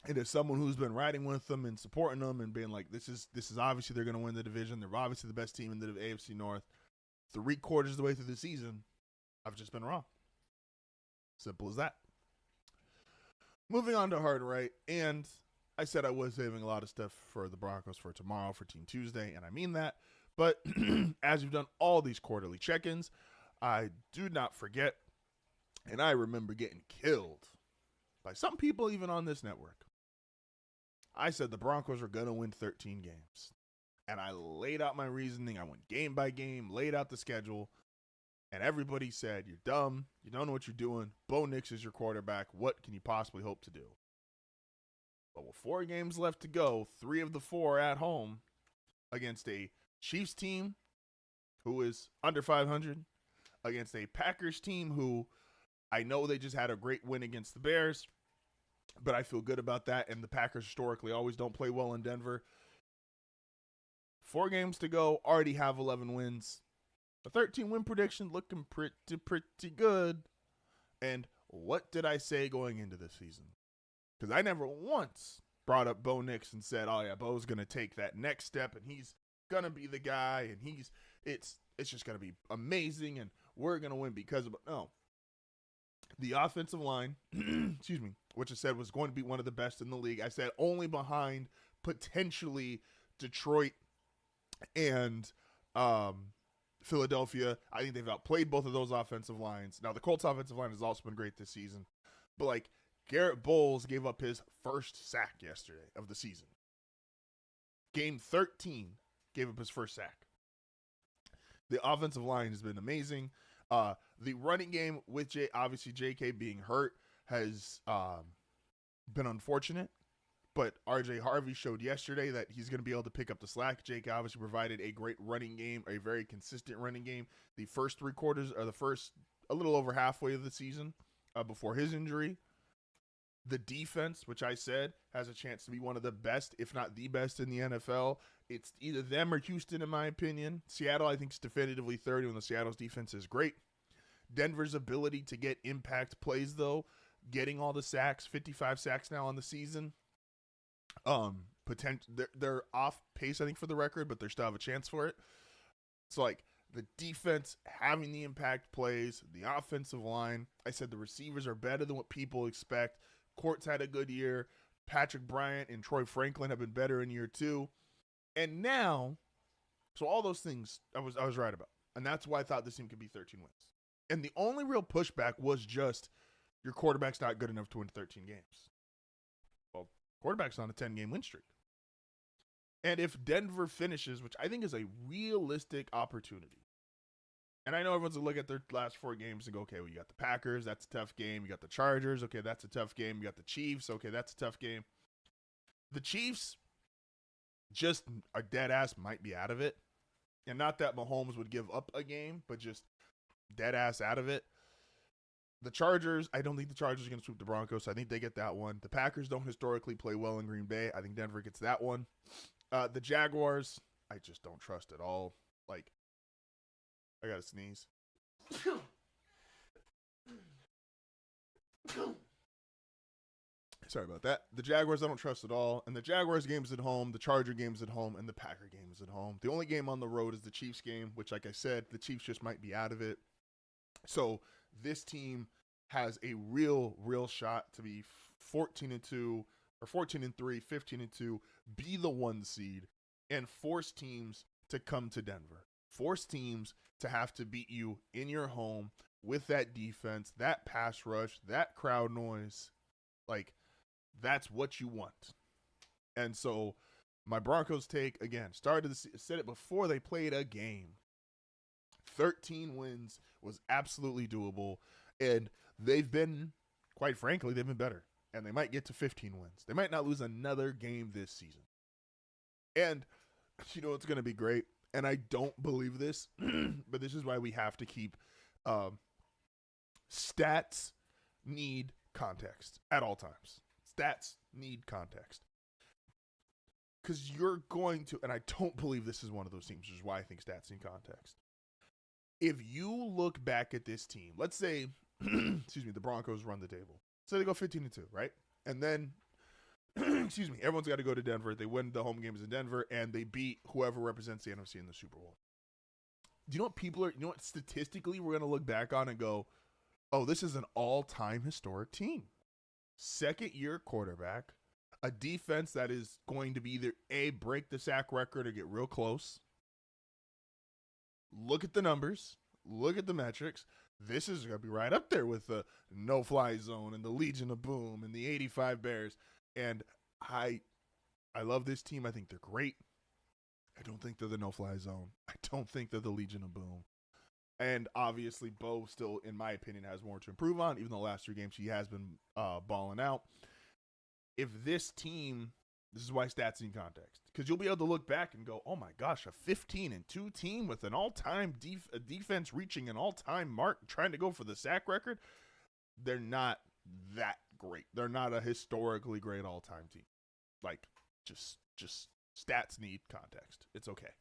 And as someone who's been riding with them and supporting them and being like, this is obviously they're going to win the division. They're obviously the best team in the AFC North. 3/4 of the way through the season, I've just been wrong. Simple as that. Moving on to Hard Right, and I said I was saving a lot of stuff for the Broncos for tomorrow for Team Tuesday, and I mean that. But as we've done all these quarterly check-ins, I do not forget, and I remember getting killed by some people even on this network. I said the Broncos are going to win 13 games. And I laid out my reasoning. I went game by game, laid out the schedule, and everybody said, you're dumb. You don't know what you're doing. Bo Nix is your quarterback. What can you possibly hope to do? But with 4 games left to go, 3 of the 4 at home against a Chiefs team who is under 500, against a Packers team who I know they just had a great win against the Bears, but I feel good about that, and the Packers historically always don't play well in Denver. 4 games to go, already have 11 wins. A 13-win prediction looking pretty good. And what did I say going into this season? Because I never once brought up Bo Nix and said, oh yeah, Bo's going to take that next step and he's going to be the guy and it's just going to be amazing and we're going to win because of it. No. The offensive line, excuse me, which I said was going to be one of the best in the league. I said only behind potentially Detroit and Philadelphia. I think they've outplayed both of those offensive lines. Now, the Colts offensive line has also been great this season. But, like, Garrett Bowles gave up his first sack yesterday of the season. Game 13 gave up his first sack. The offensive line has been amazing. The running game with obviously JK being hurt has been unfortunate. But R.J. Harvey showed yesterday that he's going to be able to pick up the slack. Jake obviously provided a great running game, a very consistent running game. The first 3/4 or the first a little over halfway of the season before his injury. The defense, which I said has a chance to be one of the best, if not the best in the NFL. It's either them or Houston, in my opinion. Seattle, I think, is definitively third when the Seattle's defense is great. Denver's ability to get impact plays, though, getting all the sacks, 55 sacks now on the season. They're off pace, I think, for the record, but they still have a chance for it. So, like, the defense having the impact plays, the offensive line. I said the receivers are better than what people expect. Court's had a good year. Patrick Bryant and Troy Franklin have been better in year 2. And now, so all those things I was right about. And that's why I thought this team could be 13 wins. And the only real pushback was just your quarterback's not good enough to win 13 games. Well, quarterback's on a 10-game win streak. And if Denver finishes, which I think is a realistic opportunity, and I know everyone's going to look at their last 4 games and go, okay, well, you got the Packers, that's a tough game. You got the Chargers, okay, that's a tough game. You got the Chiefs, okay, that's a tough game. The Chiefs just are dead ass might be out of it. And not that Mahomes would give up a game, but just dead ass out of it. The Chargers, I don't think the Chargers are going to sweep the Broncos, so I think they get that one. The Packers don't historically play well in Green Bay. I think Denver gets that one. The Jaguars, I just don't trust at all. Like, I got to sneeze. Sorry about that. The Jaguars, I don't trust at all. And the Jaguars game's at home, the Charger game's at home, and the Packer game is at home. The only game on the road is the Chiefs game, which, like I said, the Chiefs just might be out of it. So this team has a real shot to be 14-2 or 14-3, 15-2, be the 1 seed, and force teams to come to Denver. Force teams to have to beat you in your home with that defense, that pass rush, that crowd noise. Like, that's what you want. And so my Broncos take, again, said it before they played a game. 13 wins was absolutely doable. And they've been, quite frankly, they've been better. And they might get to 15 wins. They might not lose another game this season. And, you know, it's going to be great. And I don't believe this, but this is why we have to keep stats need context at all times. Stats need context. Because you're going to, and I don't believe this is one of those teams, which is why I think stats need context. If you look back at this team, let's say, the Broncos run the table. So they go 15-2, right? And then, everyone's got to go to Denver. They win the home games in Denver, and they beat whoever represents the NFC in the Super Bowl. Do you know what statistically we're going to look back on and go, oh, this is an all-time historic team. Second-year quarterback, a defense that is going to be either A, break the sack record or get real close. Look at the numbers. Look at the metrics. This is going to be right up there with the no-fly zone and the Legion of Boom and the 85 Bears. And I love this team. I think they're great. I don't think they're the no-fly zone. I don't think they're the Legion of Boom. And obviously, Bo still, in my opinion, has more to improve on. Even though the last 3 games he has been balling out. If this team, this is why stats need context. Because you'll be able to look back and go, oh my gosh, a 15-2 team with an all-time defense reaching an all-time mark, trying to go for the sack record. They're not that great. They're not a historically great all-time team. Like, just stats need context. It's okay.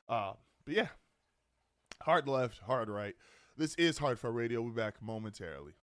But yeah, hard left, hard right. This is HardFoul Radio. We'll be back momentarily.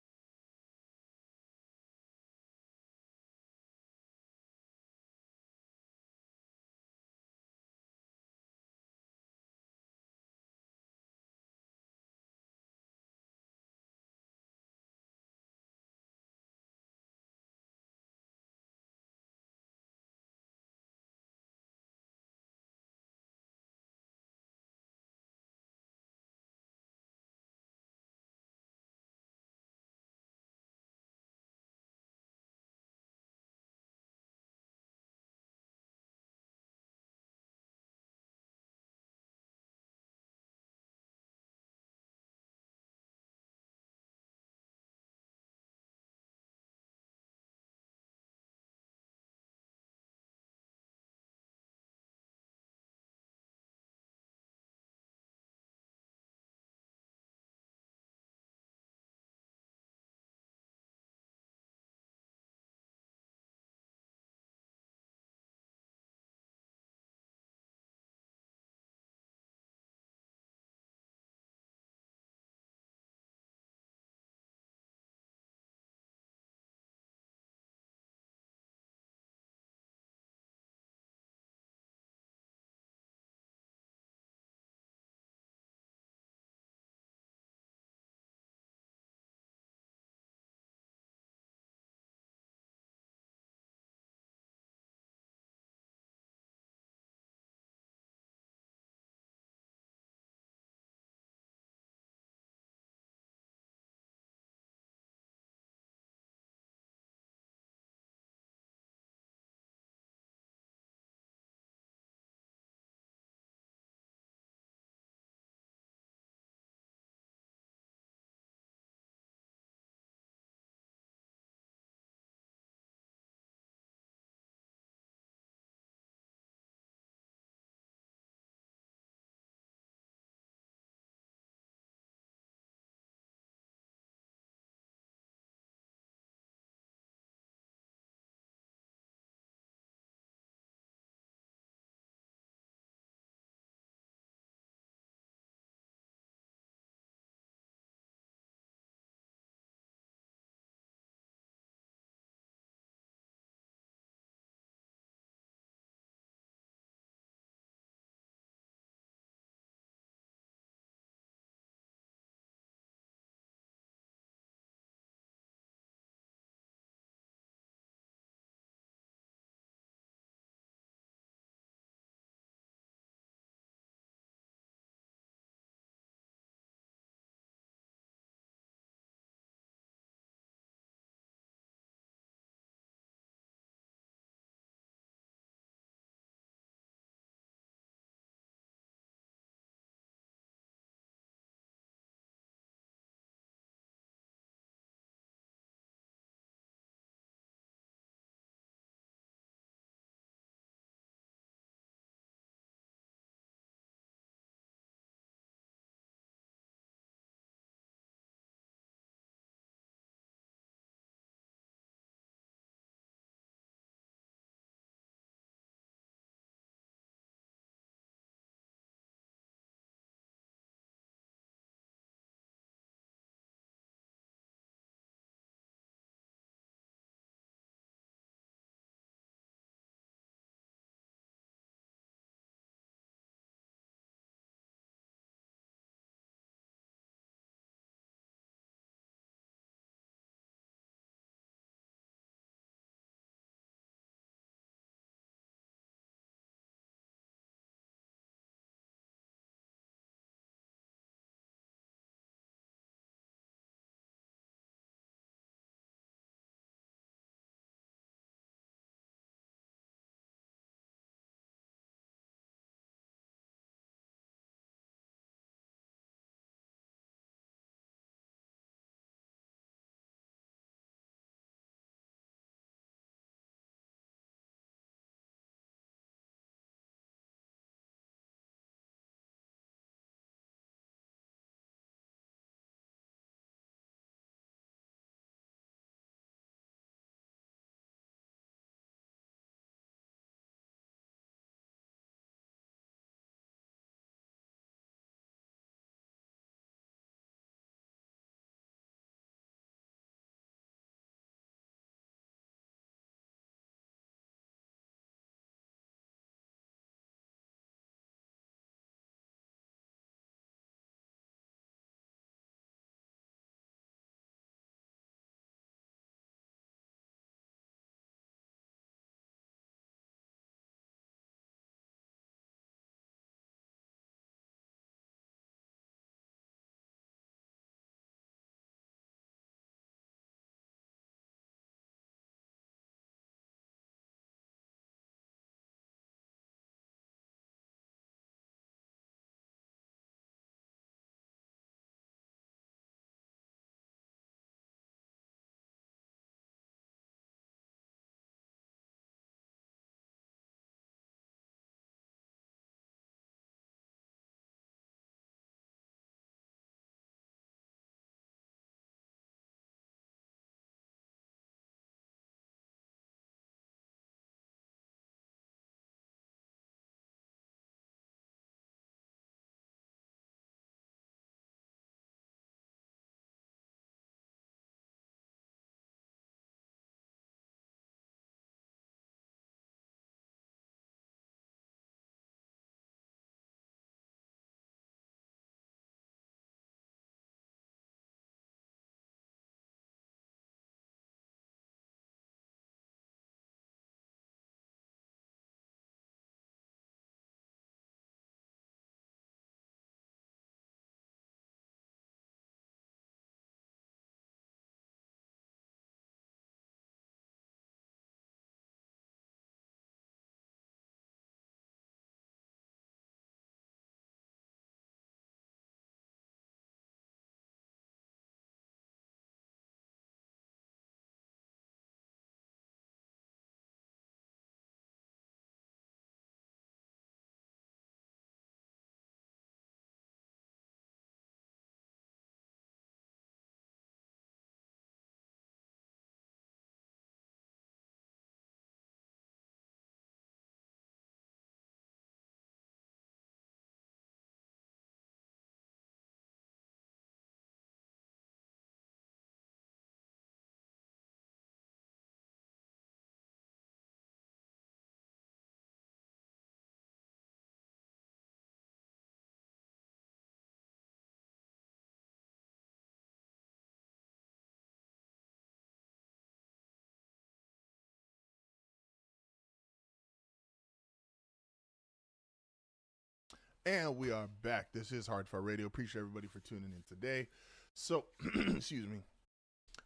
And we are back. This is HardFoul Radio. Appreciate everybody for tuning in today. So, excuse me.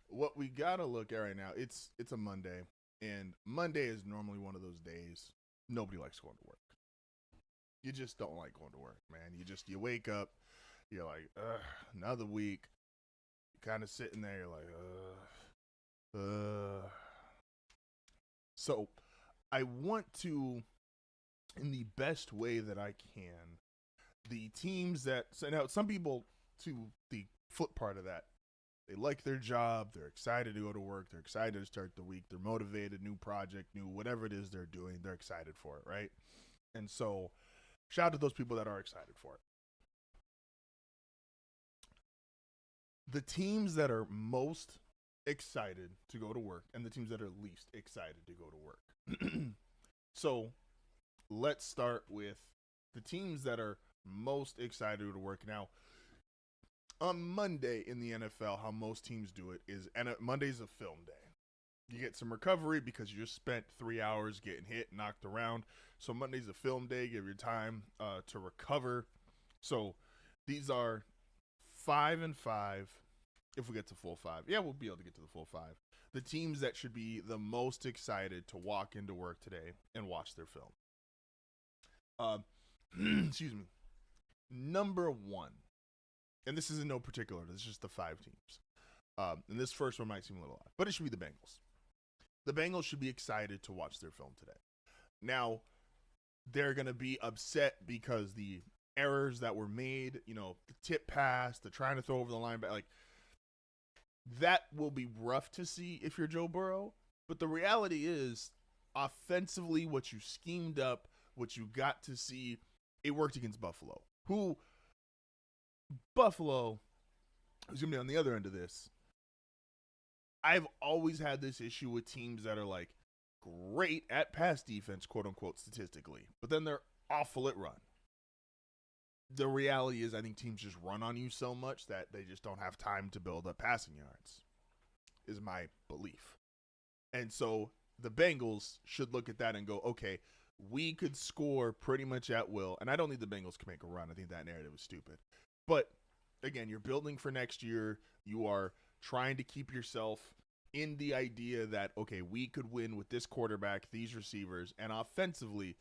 What we gotta look at right now, it's a Monday, and Monday is normally one of those days nobody likes going to work. You just don't like going to work, man. You wake up, you're like, another week. You're kind of sitting there, you're like, So, I want to, in the best way that I can, the teams that, so now some people, to the flip part of that, they like their job, they're excited to go to work, they're excited to start the week, they're motivated, new project, new whatever it is they're doing, they're excited for it, right? And so, shout out to those people that are excited for it. The teams that are most excited to go to work and the teams that are least excited to go to work. So, let's start with the teams that are most excited to work. Now, on Monday in the NFL, how most teams do it is, and Monday's a film day. You get some recovery because you just spent 3 hours getting hit, knocked around. So Monday's a film day. Give your time to recover. So these are 5-5. If we get to full 5, yeah, we'll be able to get to the full 5. The teams that should be the most excited to walk into work today and watch their film. Excuse me. Number 1, and this is in no particular, this is just the 5 teams. And this first one might seem a little odd, but it should be the Bengals. The Bengals should be excited to watch their film today. Now, they're going to be upset because the errors that were made, the tip pass, the trying to throw over the line, like, that will be rough to see if you're Joe Burrow. But the reality is, offensively, what you schemed up, what you got to see, it worked against Buffalo. Buffalo is going to be on the other end of this. I've always had this issue with teams that are like great at pass defense, quote unquote, statistically, but then they're awful at run. The reality is I think teams just run on you so much that they just don't have time to build up passing yards, is my belief. And so the Bengals should look at that and go, okay, we could score pretty much at will. And I don't think the Bengals can make a run. I think that narrative is stupid. But, again, you're building for next year. You are trying to keep yourself in the idea that, okay, we could win with this quarterback, these receivers, and offensively,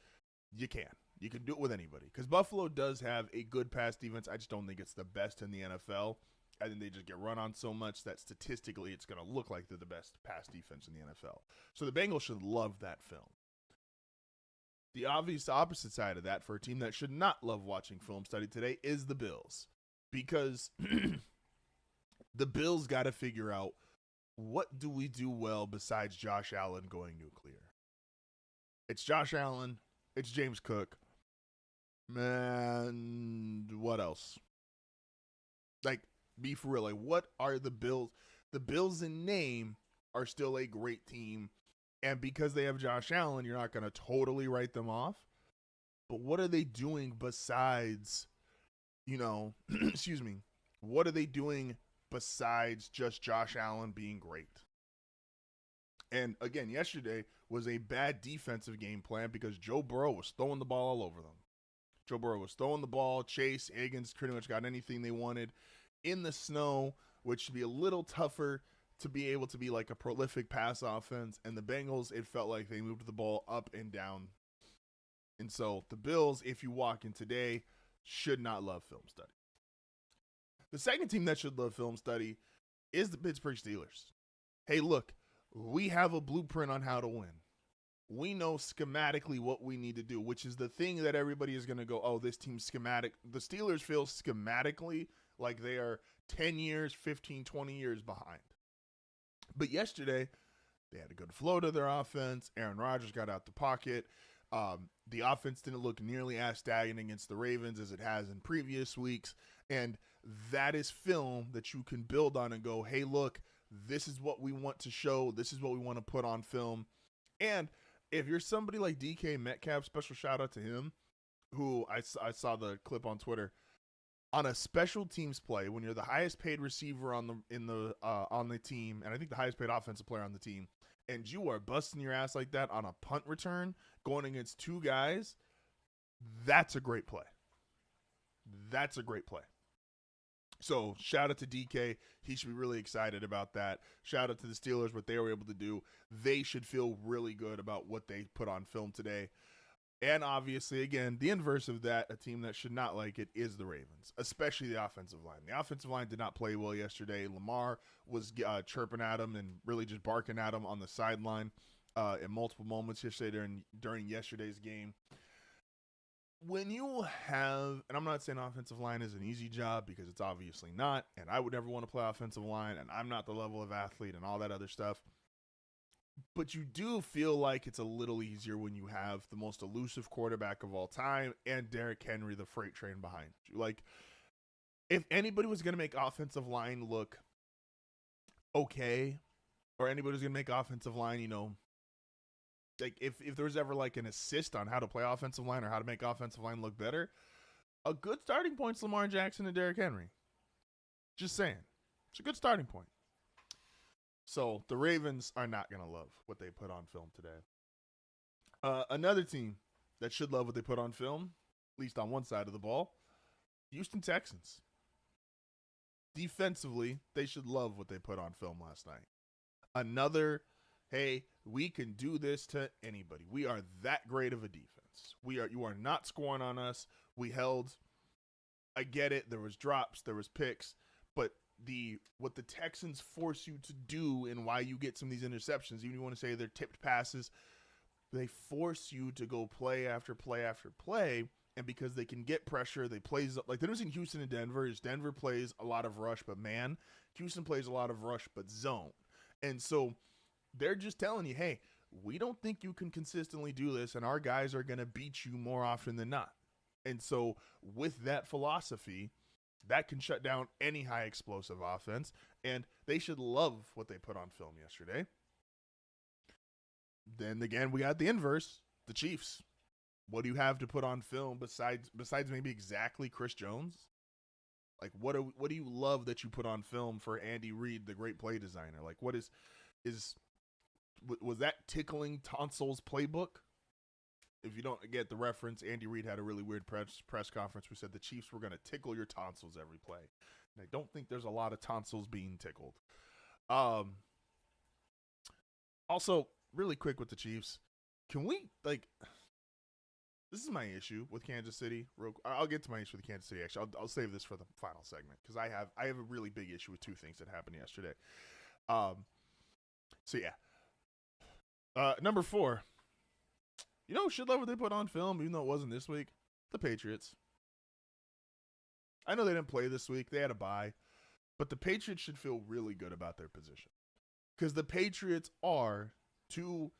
you can. You can do it with anybody. Because Buffalo does have a good pass defense. I just don't think it's the best in the NFL. I think they just get run on so much that statistically it's going to look like they're the best pass defense in the NFL. So the Bengals should love that film. The obvious opposite side of that for a team that should not love watching film study today is the Bills. Because the Bills got to figure out, what do we do well besides Josh Allen going nuclear? It's Josh Allen. It's James Cook. Man, what else? Like, be for real. Like, what are the Bills? The Bills in name are still a great team. And because they have Josh Allen, you're not going to totally write them off. But what are they doing besides, excuse me, what are they doing besides just Josh Allen being great? And again, yesterday was a bad defensive game plan because Joe Burrow was throwing the ball all over them. Joe Burrow was throwing the ball. Chase, Higgins pretty much got anything they wanted in the snow, which should be a little tougher to be able to be like a prolific pass offense. And the Bengals, it felt like they moved the ball up and down. And so the Bills, if you walk in today, should not love film study. The second team that should love film study is the Pittsburgh Steelers. Hey, look, we have a blueprint on how to win. We know schematically what we need to do, which is the thing that everybody is going to go, oh, this team's schematic. The Steelers feel schematically like they are 10 years, 15, 20 years behind. But yesterday, they had a good flow to their offense. Aaron Rodgers got out the pocket. The offense didn't look nearly as stagnant against the Ravens as it has in previous weeks. And that is film that you can build on and go, hey, look, this is what we want to show. This is what we want to put on film. And if you're somebody like DK Metcalf, special shout out to him, who I saw the clip on Twitter, on a special teams play, when you're the highest paid receiver on the team, and I think the highest paid offensive player on the team, and you are busting your ass like that on a punt return, going against two guys, that's a great play. That's a great play. So shout out to DK. He should be really excited about that. Shout out to the Steelers, what they were able to do. They should feel really good about what they put on film today. And obviously, again, the inverse of that, a team that should not like it, is the Ravens, especially the offensive line. The offensive line did not play well yesterday. Lamar was chirping at him and really just barking at him on the sideline in multiple moments yesterday during yesterday's game. When you have, and I'm not saying offensive line is an easy job because it's obviously not, and I would never want to play offensive line, and I'm not the level of athlete and all that other stuff. But you do feel like it's a little easier when you have the most elusive quarterback of all time and Derrick Henry, the freight train behind you. Like, if anybody was going to make offensive line look okay, or anybody was going to make offensive line, you know, like if there was ever like an assist on how to play offensive line or how to make offensive line look better, a good starting point's Lamar Jackson and Derrick Henry. Just saying. It's a good starting point. So the Ravens are not going to love what they put on film today. Another team that should love what they put on film, at least on one side of the ball, Houston Texans. Defensively, they should love what they put on film last night. Another, hey, we can do this to anybody. We are that great of a defense. You are not scoring on us. We held, I get it, there was drops, there was picks, but what the Texans force you to do and why you get some of these interceptions, even if you want to say they're tipped passes, they force you to go play after play after play, and because they can get pressure, they play like the difference in Houston and Denver is Denver plays a lot of rush, but man, Houston plays a lot of rush, but zone. And so they're just telling you, hey, we don't think you can consistently do this, and our guys are going to beat you more often than not. And so with that philosophy, that can shut down any high explosive offense, and they should love what they put on film yesterday. Then again, we got the inverse, the Chiefs. What do you have to put on film besides maybe exactly Chris Jones? Like what do you love that you put on film for Andy Reid, the great play designer? Like what was that tickling tonsils playbook? If you don't get the reference, Andy Reid had a really weird press conference. We said the Chiefs were going to tickle your tonsils every play. And I don't think there's a lot of tonsils being tickled. Also, really quick with the Chiefs, can we, like, this is my issue with Kansas City. I'll get to my issue with Kansas City, actually. I'll save this for the final segment because I have a really big issue with two things that happened yesterday. So, yeah. Number 4. You know, should love what they put on film, even though it wasn't this week. The Patriots. I know they didn't play this week. They had a bye. But the Patriots should feel really good about their position. Because the Patriots are, to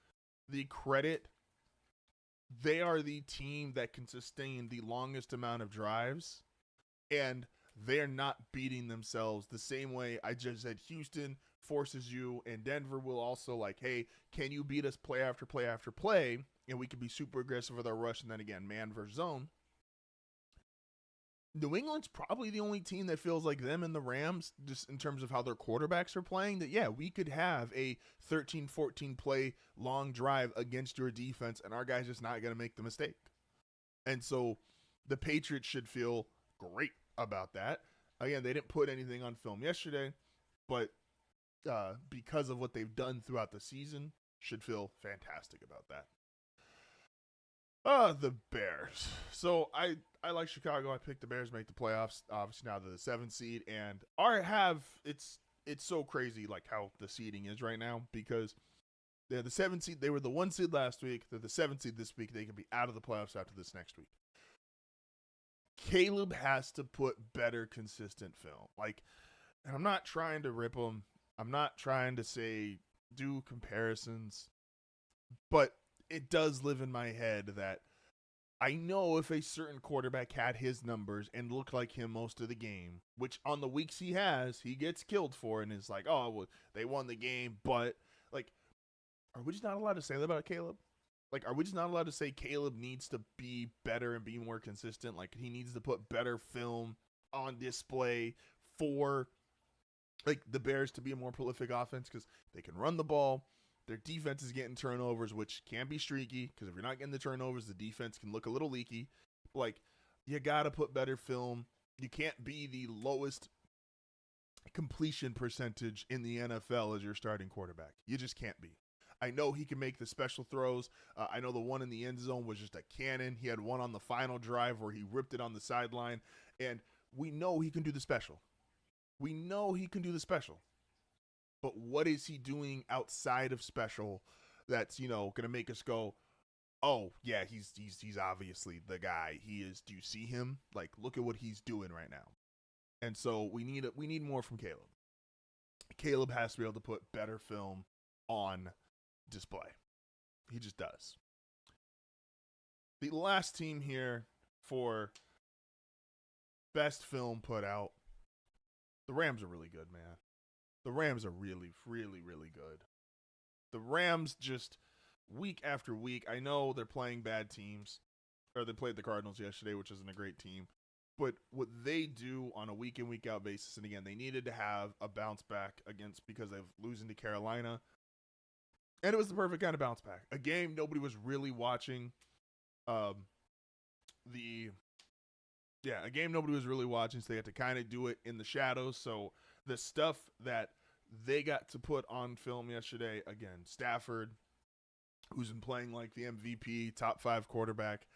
the credit, they are the team that can sustain the longest amount of drives. And they're not beating themselves the same way I just said Houston forces you, and Denver will also like, hey, can you beat us play after play after play? And we can be super aggressive with our rush, and then again, man versus zone. New England's probably the only team that feels like them and the Rams, just in terms of how their quarterbacks are playing, that, yeah, we could have a 13, 14 play long drive against your defense, and our guys just not going to make the mistake. And so the Patriots should feel great about that. Again, they didn't put anything on film yesterday, but because of what they've done throughout the season, should feel fantastic about that. The Bears. So I like Chicago. I picked the Bears to make the playoffs. Obviously now they're the 7th seed, and it's so crazy like how the seeding is right now because they're the 7th seed. They were the 1 seed last week. They're the 7th seed this week. They can be out of the playoffs after this next week. Caleb has to put better consistent film. Like, and I'm not trying to rip him. I'm not trying to say do comparisons, but it does live in my head that I know if a certain quarterback had his numbers and looked like him most of the game, which on the weeks he has, he gets killed for and is like, oh, well, they won the game. But, like, are we just not allowed to say that about Caleb? Like, are we just not allowed to say Caleb needs to be better and be more consistent? Like, he needs to put better film on display for, like, the Bears to be a more prolific offense because they can run the ball. Their defense is getting turnovers, which can be streaky because if you're not getting the turnovers, the defense can look a little leaky. Like, You got to put better film. You can't be the lowest completion percentage in the NFL as your starting quarterback. You just can't be. I know he can make the special throws. I know the one in the end zone was just a cannon. He had one on the final drive where he ripped it on the sideline. And we know he can do the special. We know he can do the special. But what is he doing outside of special that's, going to make us go, oh, yeah, he's obviously the guy. He is. Do you see him? Like, look at what he's doing right now. And so we need more from Caleb. Caleb has to be able to put better film on display. He just does. The last team here for best film put out, the Rams are really good, man. The Rams are really, really, really good. The Rams just week after week, I know they're playing bad teams, or they played the Cardinals yesterday, which isn't a great team. But what they do on a week in, week out basis, and again, they needed to have a bounce back because they've losing to Carolina. And it was the perfect kind of bounce back. A game nobody was really watching. A game nobody was really watching, so they had to kind of do it in the shadows. So the stuff that they got to put on film yesterday, again, Stafford, who's been playing like the MVP, top 5 quarterback,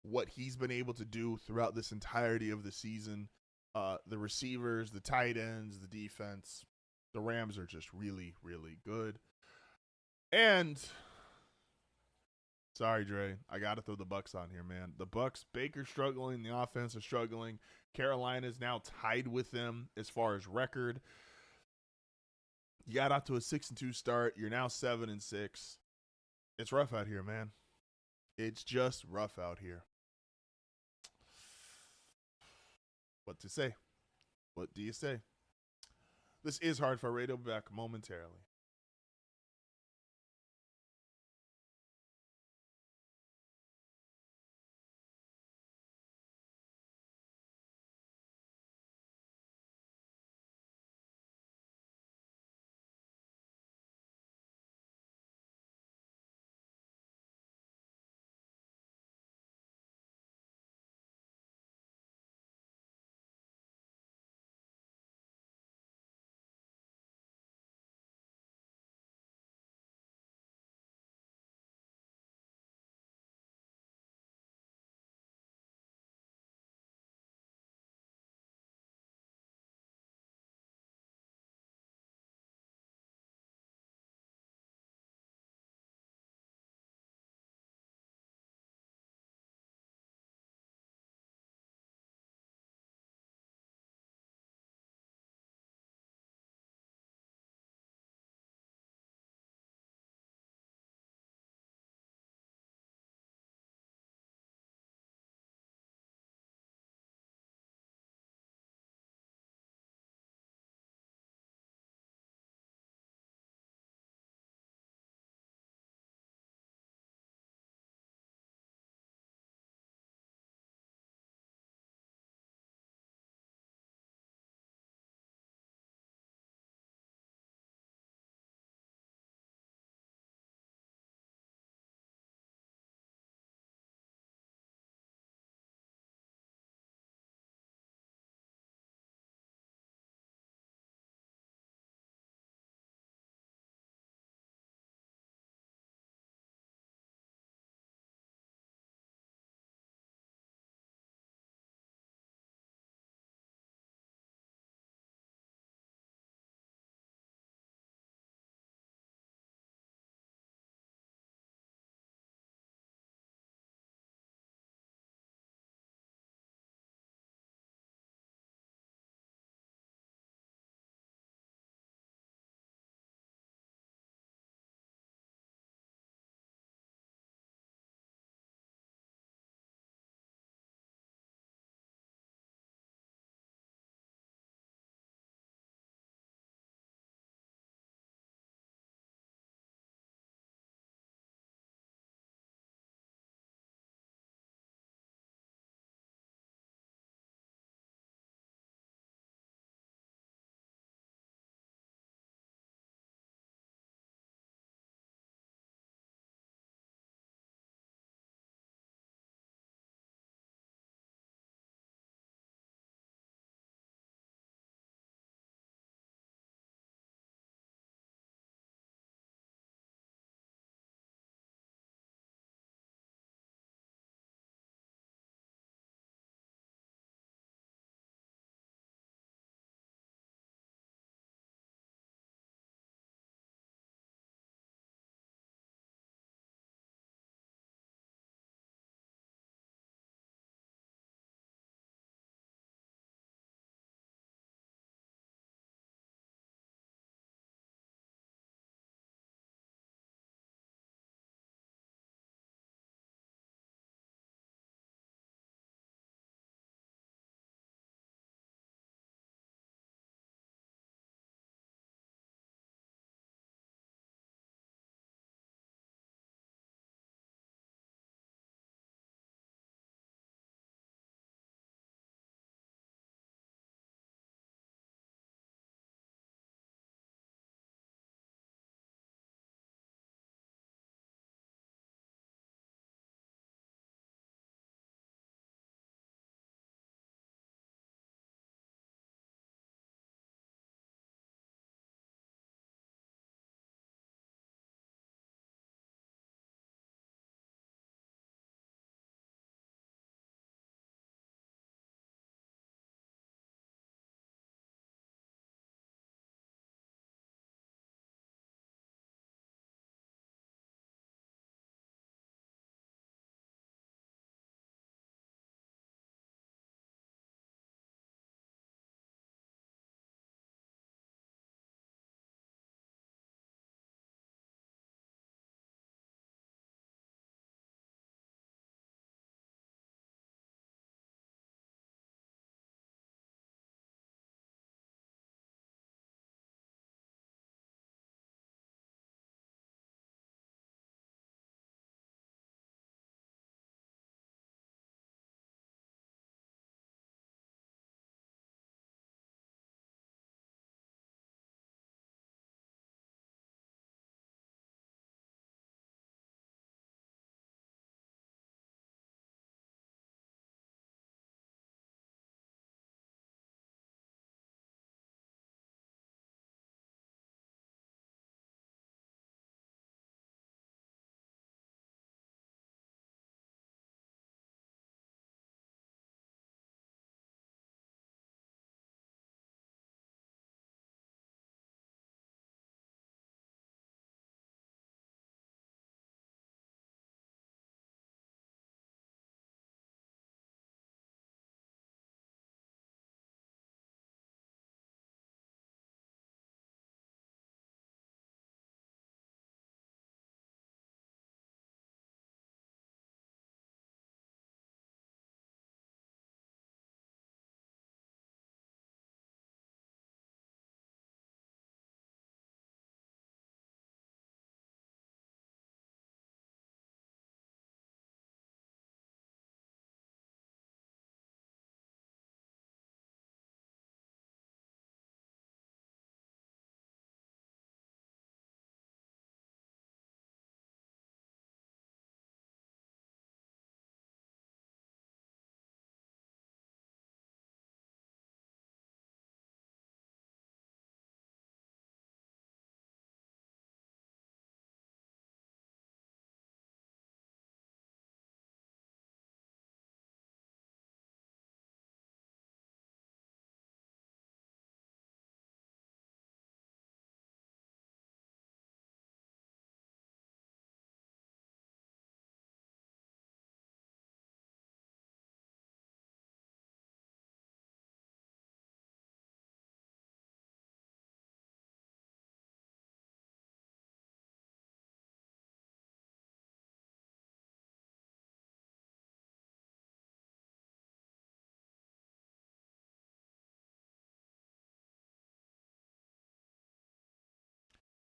what he's been able to do throughout this entirety of the season, the receivers, the tight ends, the defense, the Rams are just really, really good. And sorry, Dre, I got to throw the Bucs on here, man. The Bucs, Baker's struggling, the offense is struggling. Carolina's now tied with them as far as record. You got out to a 6-2 start. You're now 7-6. It's rough out here, man. It's just rough out here. What to say? What do you say? This is HardFoul Radio. Back momentarily.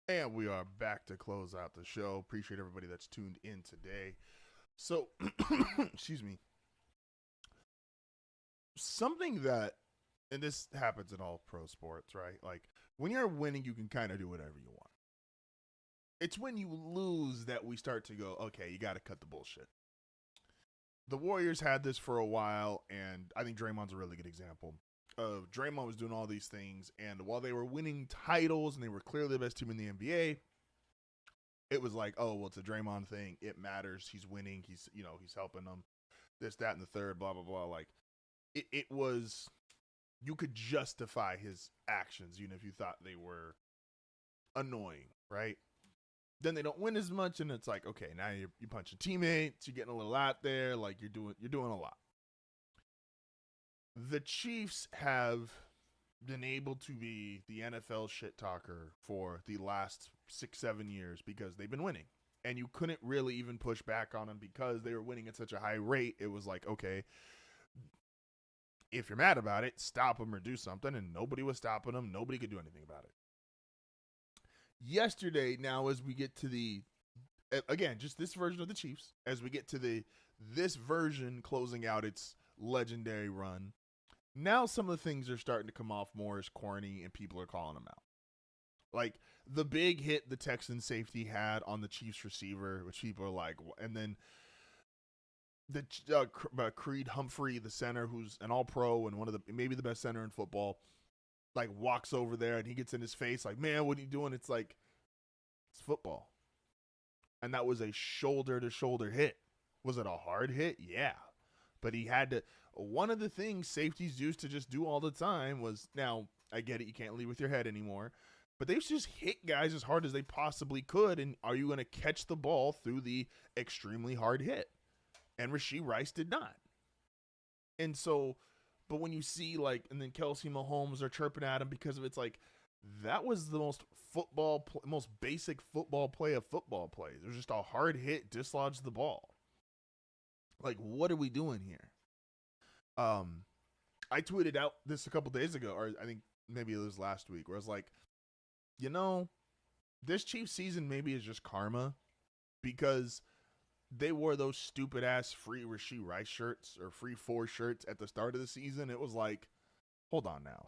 And we are back to close out the show. Appreciate everybody that's tuned in today. So, excuse me. Something that, and this happens in all pro sports, right? Like, when you're winning, you can kind of do whatever you want. It's when you lose that we start to go, okay, you got to cut the bullshit. The Warriors had this for a while, and I think Draymond's a really good example. Draymond was doing all these things, and while they were winning titles and they were clearly the best team in the NBA, it was like, oh, well, it's a Draymond thing. It matters. He's winning. He's helping them. This, that, and the third, blah, blah, blah. Like, it was, you could justify his actions, even if you thought they were annoying, right? Then they don't win as much, and it's like, okay, now you're punching teammates, you're getting a little out there, like you're doing a lot. The Chiefs have been able to be the NFL shit talker for the last 6-7 years because they've been winning. And you couldn't really even push back on them because they were winning at such a high rate. It was like, okay, if you're mad about it, stop them or do something. And nobody was stopping them. Nobody could do anything about it. Yesterday, now as we get to the, again, just this version of the Chiefs, as we get to this version closing out its legendary run, now some of the things are starting to come off more as corny and people are calling them out. Like the big hit the Texans safety had on the Chiefs receiver, which people are like, and then the Creed Humphrey, the center, who's an all-pro and maybe the best center in football, like walks over there and he gets in his face like, man, what are you doing? It's like, it's football. And that was a shoulder-to-shoulder hit. Was it a hard hit? Yeah. But he had to, one of the things safeties used to just do all the time was, now, I get it, you can't lead with your head anymore, but they just hit guys as hard as they possibly could, and are you going to catch the ball through the extremely hard hit? And Rashee Rice did not. And so, but when you see, like, and then Kelsey Mahomes are chirping at him because of it's like, that was the most basic football play of football plays. It was just a hard hit, dislodged the ball. Like, what are we doing here? I tweeted out this a couple days ago, or I think maybe it was last week, where I was like, this Chiefs season maybe is just karma because they wore those stupid ass free Rashee Rice shirts or free 4 shirts at the start of the season. It was like, hold on now.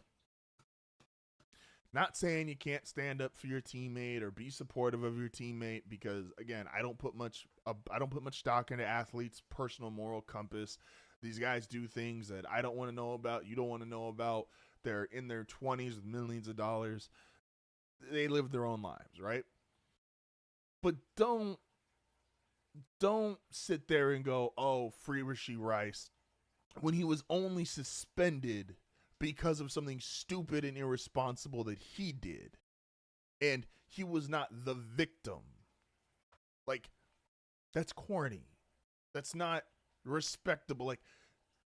Not saying you can't stand up for your teammate or be supportive of your teammate because, again, I don't put much stock into athletes' personal moral compass. These guys do things that I don't want to know about. You don't want to know about. They're in their 20s with millions of dollars. They live their own lives, right? But don't sit there and go, oh, free Rashee Rice, when he was only suspended because of something stupid and irresponsible that he did. And he was not the victim. Like, that's corny. That's not respectable. Like,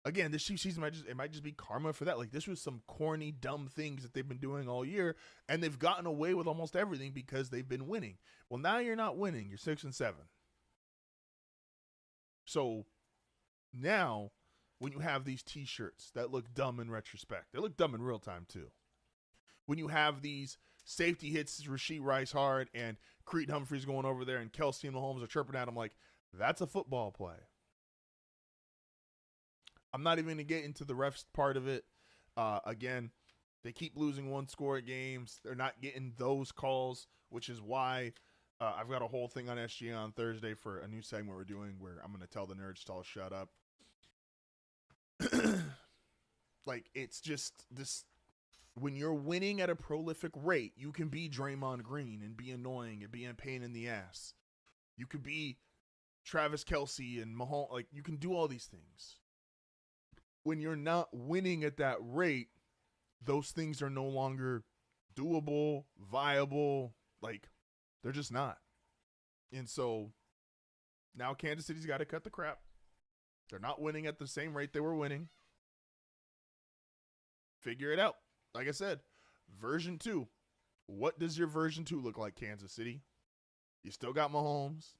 again, this Chiefs season might just be karma for that. Like, this was some corny, dumb things that they've been doing all year, and they've gotten away with almost everything because they've been winning. Well, now you're not winning. You're 6-7. So now, when you have these T-shirts that look dumb in retrospect, they look dumb in real time too. When you have these safety hits, Rashee Rice hard, and Creed Humphreys going over there, and Kelsey and Mahomes are chirping at him like, that's a football play. I'm not even going to get into the refs part of it. Again, they keep losing one-score games. They're not getting those calls, which is why I've got a whole thing on SGA on Thursday for a new segment we're doing where I'm going to tell the nerds to all shut up. Like, it's just this, when you're winning at a prolific rate, you can be Draymond Green and be annoying and be a pain in the ass. You could be Travis Kelce and Mahomes. Like, you can do all these things. When you're not winning at that rate, those things are no longer doable, viable. Like, they're just not. And so now Kansas City's got to cut the crap. They're not winning at the same rate they were winning. Figure it out. Like I said, version 2. What does your version 2 look like, Kansas City? You still got Mahomes,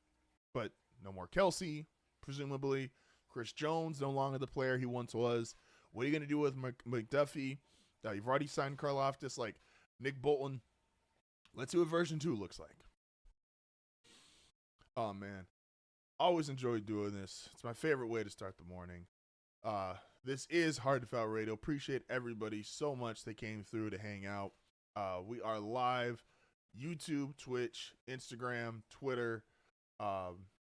but no more Kelsey, presumably. Chris Jones, no longer the player he once was. What are you going to do with McDuffie? You've already signed Karlaftis. Like, Nick Bolton Let's see what version 2 looks like. Oh, man. Always enjoy doing this. It's my favorite way to start the morning. This is HardFoul Radio. Appreciate everybody so much that came through to hang out. We are live, YouTube, Twitch, Instagram, Twitter,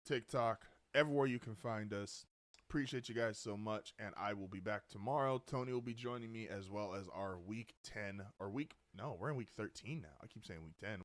TikTok, everywhere you can find us. Appreciate you guys so much, and I will be back tomorrow. Tony will be joining me as well as our week 10, we're in week 13 now. I keep saying week 10.